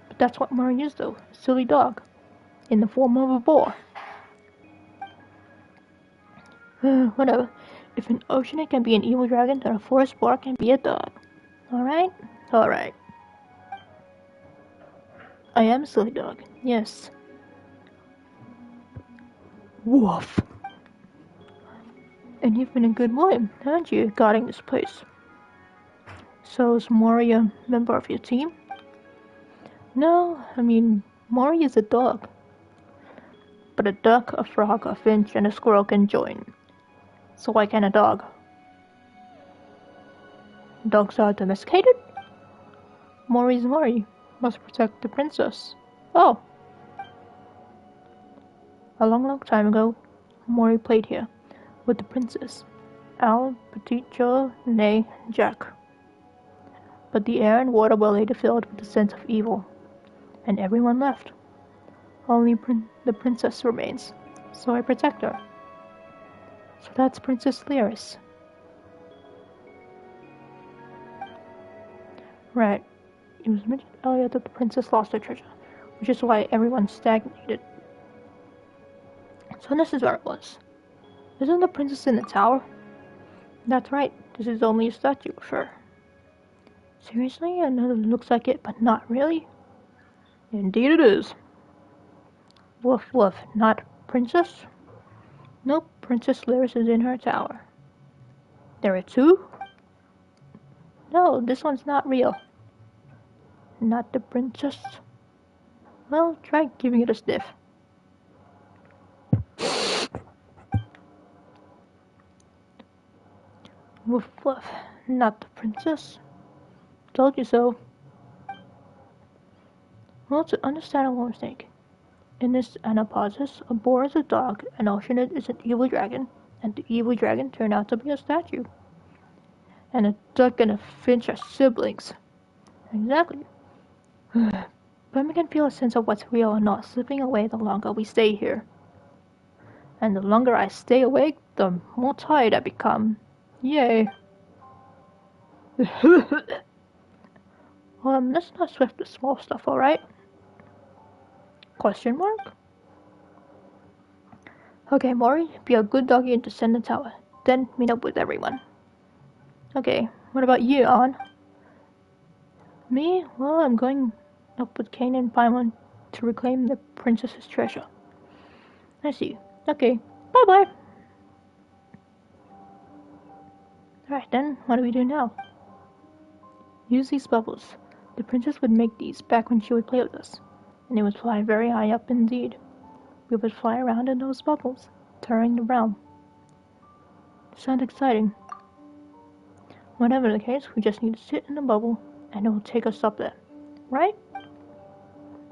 But that's what Mori is, though. A silly dog. In the form of a boar. Whatever. If an oceanid can be an evil dragon, then a forest boar can be a dog. Alright? Alright. I am a silly dog. Yes. Woof. And you've been a good boy, haven't you, guarding this place? So is Mori a member of your team? No, I mean, Mori is a dog. But a duck, a frog, a finch, and a squirrel can join. So why can't a dog? Dogs are domesticated? Mori's Mori. Must protect the princess. Oh. A long time ago, Mori played here. With the princess. Al, Petit Joe, Nay, Jack. But the air and water were later filled with the sense of evil. And everyone left. Only the princess remains. So I protect her. So that's Princess Lyris. Right. It was mentioned earlier that the princess lost her treasure, which is why everyone stagnated. So this is where it was. Isn't the princess in the tower? That's right. This is only a statue, sure. Seriously? I know it looks like it, but not really? Indeed it is. Woof woof. Not princess? Nope, Princess Lyris is in her tower. There are two? No, this one's not real. Not the princess? Well, try giving it a sniff. Woof woof. Not the princess? Told you so. Well, it's an understandable mistake. In this anaposis, a boar is a dog, an oceanid is an evil dragon, and the evil dragon turned out to be a statue. And a duck and a finch are siblings. Exactly. But we can feel a sense of what's real and not slipping away the longer we stay here. And the longer I stay awake, the more tired I become. Yay. Let's not swift the small stuff, alright? Question mark? Okay, Mori, be a good doggy and descend the tower. Then meet up with everyone. Okay, what about you, An? Me? Well, I'm going up with Kane and Paimon to reclaim the princess's treasure. I see. Okay, bye-bye. Alright then, what do we do now? Use these bubbles. The princess would make these back when she would play with us. And they would fly very high up indeed. We would fly around in those bubbles, touring the realm. Sounds exciting. Whatever the case, we just need to sit in the bubble, and it will take us up there. Right?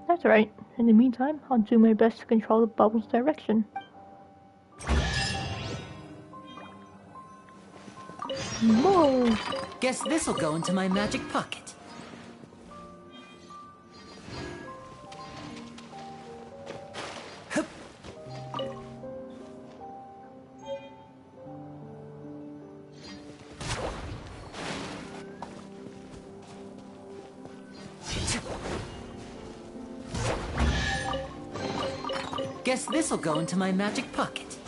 That's right. In the meantime, I'll do my best to control the bubble's direction. Whoa! Guess this'll go into my magic pocket. Guess this'll go into my magic pocket.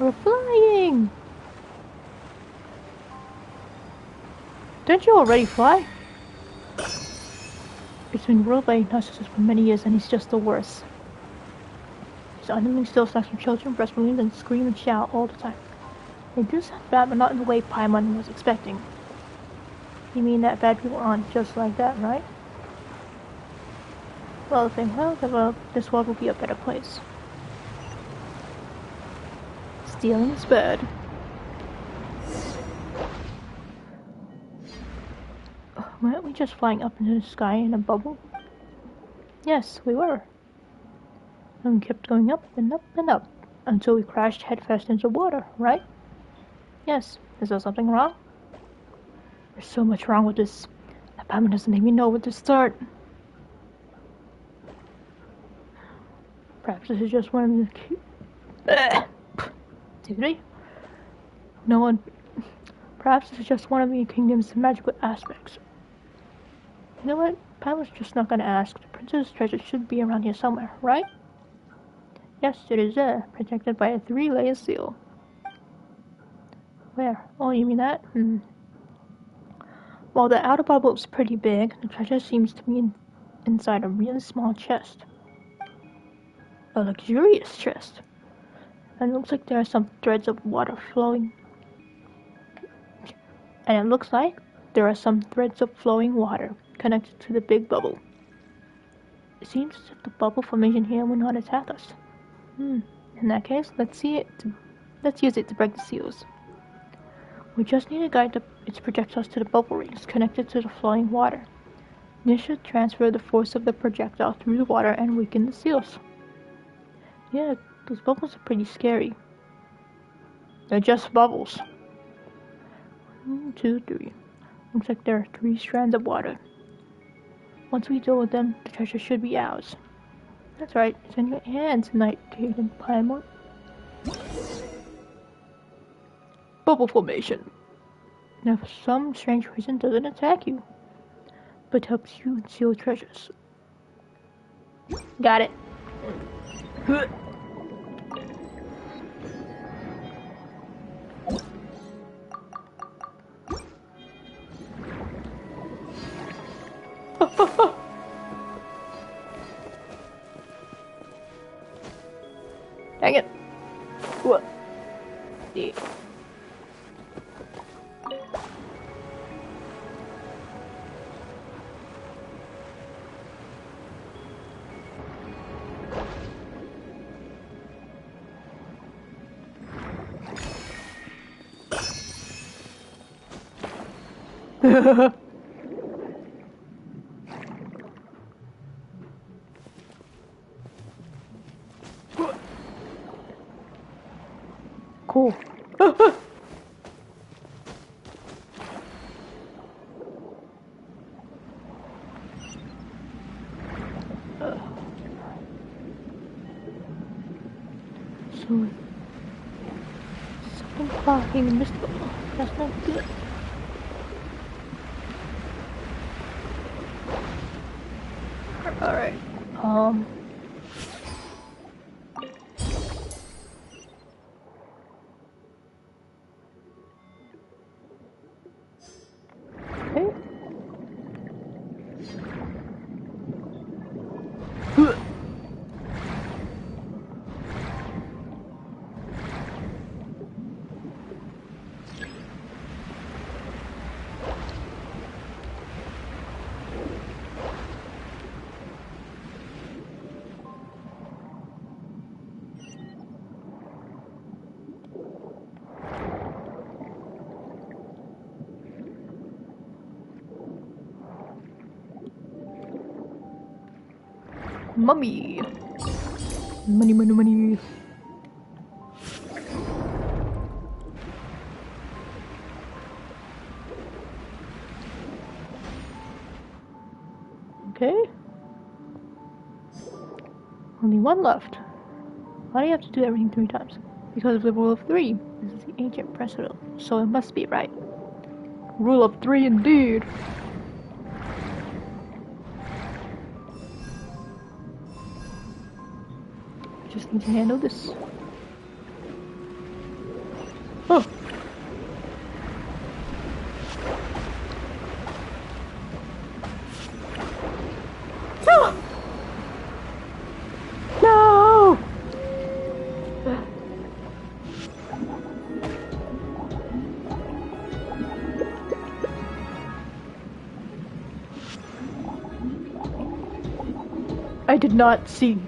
We're flying! Didn't you already fly? It's been ruled by a narcissist for many years and he's just the worst. He's unending still snacks from children, breast balloons, and scream and shout all the time. They do sound bad, but not in the way Paimon was expecting. You mean that bad people aren't just like that, right? Well, if they were, this world will be a better place. Stealing is bad. Weren't we just flying up into the sky in a bubble? Yes, we were. And we kept going up and up and up until we crashed headfirst into water, right? Yes. Is there something wrong? There's so much wrong with this. The Paimon doesn't even know where to start. Perhaps this is just one of the activity? No one. Perhaps this is just one of the kingdom's magical aspects. You know what? Paimon's just not gonna ask. The princess' treasure should be around here somewhere, right? Yes, it is there, protected by a 3-layer seal. Where? Oh, you mean that? While the outer bubble is pretty big, the treasure seems to be inside a really small chest. A luxurious chest. And it looks like there are some threads of water flowing. And it looks like there are some threads of flowing water connected to the big bubble. It seems as if the bubble formation here will not attack us. In that case, let's use it to break the seals. We just need to guide its projectiles to the bubble rings connected to the flowing water. This should transfer the force of the projectile through the water and weaken the seals. Yeah, those bubbles are pretty scary. They're just bubbles. 1, 2, 3. Looks like there are 3 strands of water. Once we deal with them, the treasure should be ours. That's right, it's in your hands, Knight Caden Paimon. Bubble formation. Now, for some strange reason, doesn't attack you, but helps you conceal treasures. Got it. Dang it. What? Yeah. Cool. So, something fucking mystical. That's not good. Alright. Okay. Mummy. Money, money, money. Okay. Only one left. Why do you have to do everything 3 times? Because of the rule of 3. This is the ancient precedent, so it must be right. Rule of 3 indeed. Just need to handle this. I did not see.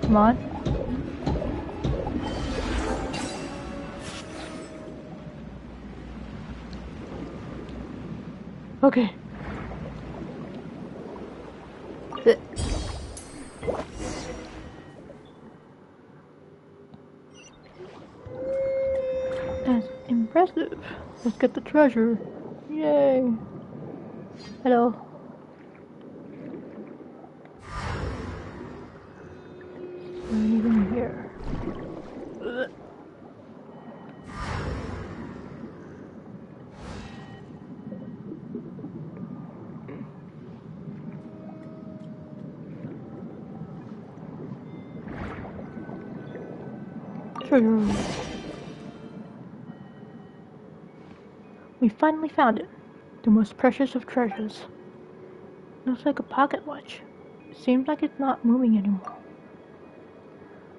Come on. Okay. That's impressive. Let's get the treasure. Yay. Hello. Not even here. Treasure. We finally found it. The most precious of treasures. Looks like a pocket watch. Seems like it's not moving anymore.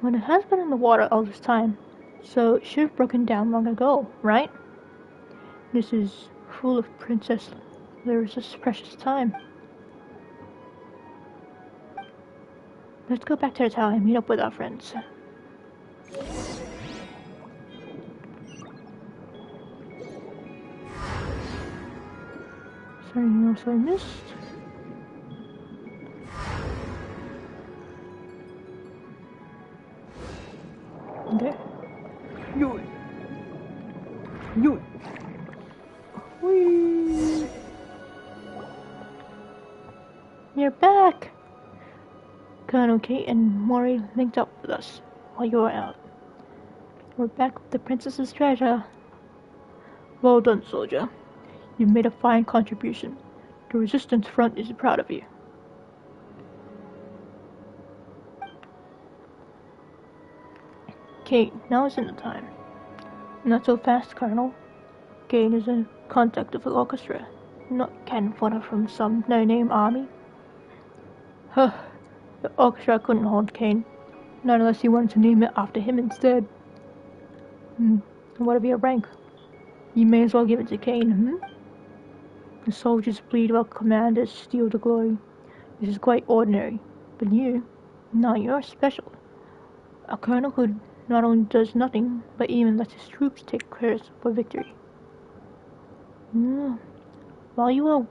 Well, it has been in the water all this time, so it should have broken down long ago, right? This is full of Princess Larissa's precious time. Let's go back to the tower and meet up with our friends. Is there anything else I missed? Okay. You. Whee. You're back! Colonel Kate and Mori linked up with us while you were out. We're back with the princess's treasure. Well done, soldier. You've made a fine contribution. The Resistance Front is proud of you. Kate, now isn't the time. Not so fast, Colonel. Kate is a contact of the orchestra, not cannon fodder from some no-name army. Huh. The orchestra couldn't hold Kane, not unless you wanted to name it after him instead. Whatever your rank, you may as well give it to Kane, The soldiers bleed while commanders steal the glory. This is quite ordinary, but you're special. A colonel who not only does nothing, but even lets his troops take credit for victory. While you were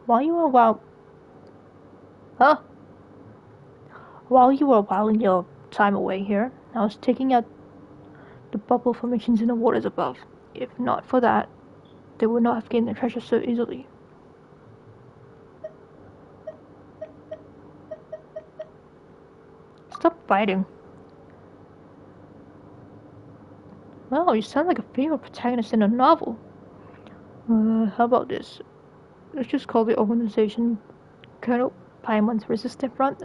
whiling your time away here, I was taking out the bubble formations in the waters above. If not for that, they would not have gained the treasure so easily. Stop fighting. Wow, you sound like a female protagonist in a novel. How about this? Let's just call the organization Colonel Paimon's Resistance Front.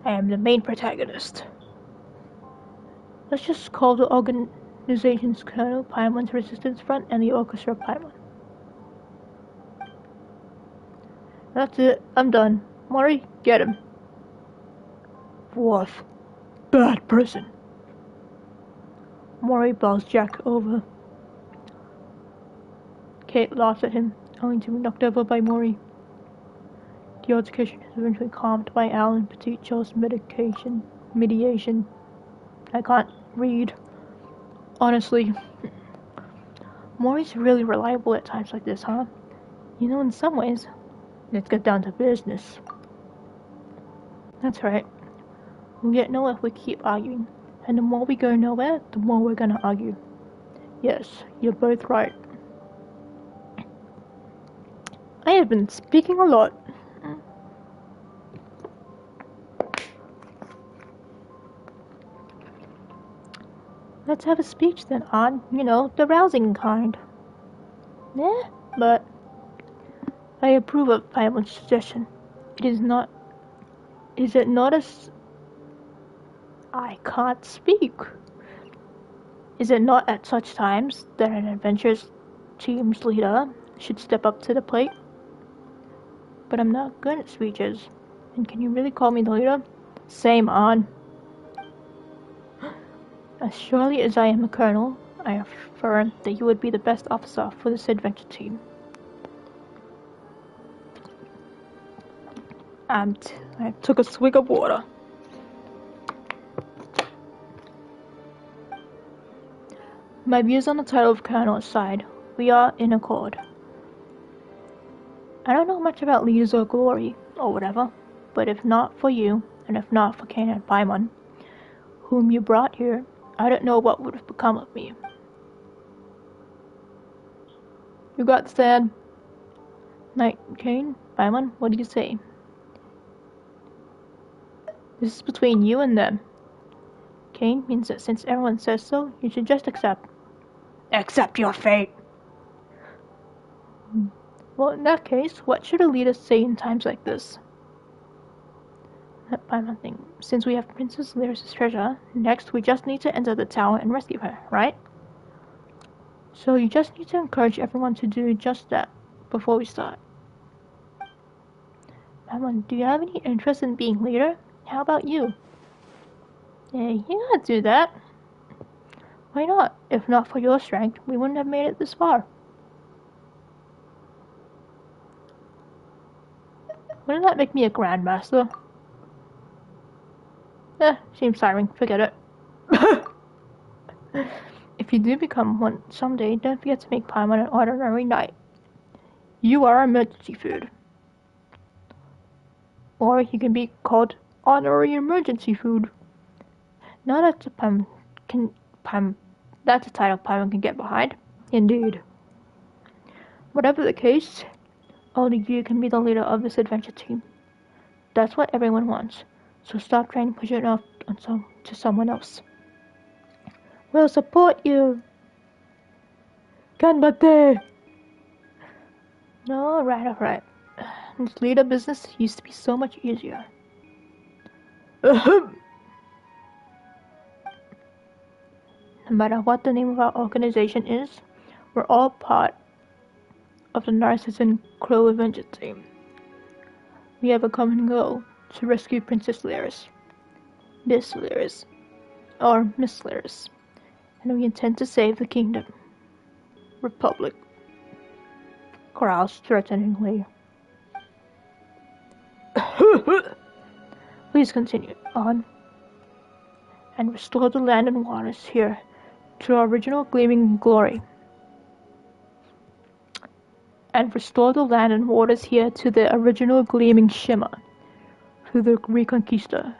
I am the main protagonist. Let's just call the organization's Colonel Paimon's Resistance Front and the Orchestra Paimon. That's it. I'm done. Mori, get him. What? Bad person. Mori bows Jack over. Kate laughs at him, only to be knocked over by Mori. The altercation is eventually calmed by Al and Petit Joe's mediation. I can't read. Honestly. Mori's really reliable at times like this, huh? You know, in some ways. Let's get down to business. That's right. We'll get nowhere if we keep arguing. And the more we go nowhere, the more we're gonna argue. Yes, you're both right. I have been speaking a lot. Let's have a speech then, Odd. You know, the rousing kind. But I approve of Paimon's suggestion. Is it not I can't speak. Is it not at such times that an adventure's team's leader should step up to the plate? But I'm not good at speeches. And can you really call me the leader? Same on. As surely as I am a colonel, I affirm that you would be the best officer for this adventure team. I took a swig of water. My views on the title of colonel aside, we are in accord. I don't know much about leaders or glory, or whatever, but if not for you, and if not for Cain and Paimon, whom you brought here, I don't know what would have become of me. You got the stand. Knight Cain, Paimon, what do you say? This is between you and them. Cain means that since everyone says so, you should just accept. Accept your fate! Well, in that case, what should a leader say in times like this? Paimon thinks, since we have Princess Lyris' treasure, next we just need to enter the tower and rescue her, right? So you just need to encourage everyone to do just that before we start. Paimon, do you have any interest in being leader? How about you? Yeah, you gotta do that. Why not? If not for your strength, we wouldn't have made it this far. Wouldn't that make me a grandmaster? Seems tiring. Forget it. If you do become one someday, don't forget to make Paimon an ordinary knight. You are emergency food. Or you can be called honorary emergency food. Now that's that's a title Paimon can get behind. Indeed. Whatever the case, only you can be the leader of this adventure team. That's what everyone wants. So stop trying to push it off to someone else. We'll support you. Ganbatte! Alright. This leader business used to be so much easier. No matter what the name of our organization is, we're all part of the Narzissenkreuz Adventure team. We have a common goal, to rescue Princess Lyris. Miss Lyris. Or Miss Lyris. And we intend to save the kingdom. Republic. Growls threateningly. Please continue on. And restore the land and waters here to our original gleaming glory. And restore the land and waters here to their original gleaming shimmer through the Reconquista,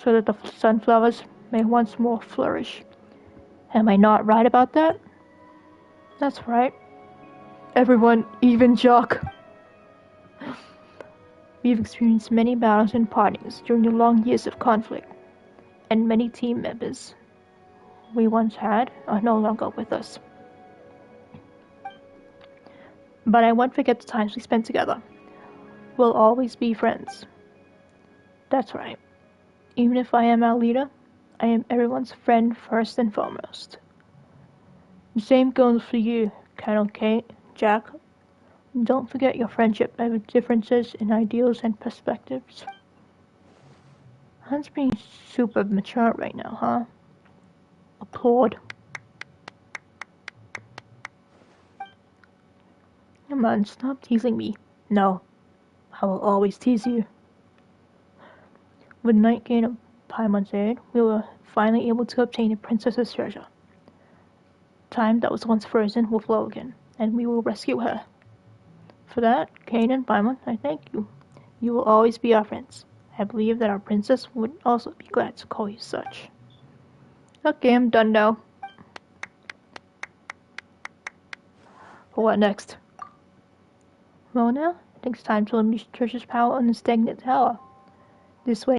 so that the sunflowers may once more flourish. Am I not right about that? That's right. Everyone, even Jock. We've experienced many battles and partings during the long years of conflict, and many team members we once had are no longer with us. But I won't forget the times we spent together. We'll always be friends. That's right. Even if I am our leader, I am everyone's friend first and foremost. The same goes for you, Colonel Kate, Jack. Don't forget your friendship over differences in ideals and perspectives. Hunt's being super mature right now, huh? Applaud. Come on, stop teasing me. No, I will always tease you. With Night Gate of Paimon's aid, we were finally able to obtain the princess's treasure. Time that was once frozen will flow again, and we will rescue her. For that, Cain and Paimon, I thank you. You will always be our friends. I believe that our princess would also be glad to call you such. Okay, I'm done now. What next? Well now, I think it's time to unleash Trisha's power on the stagnant tower. This way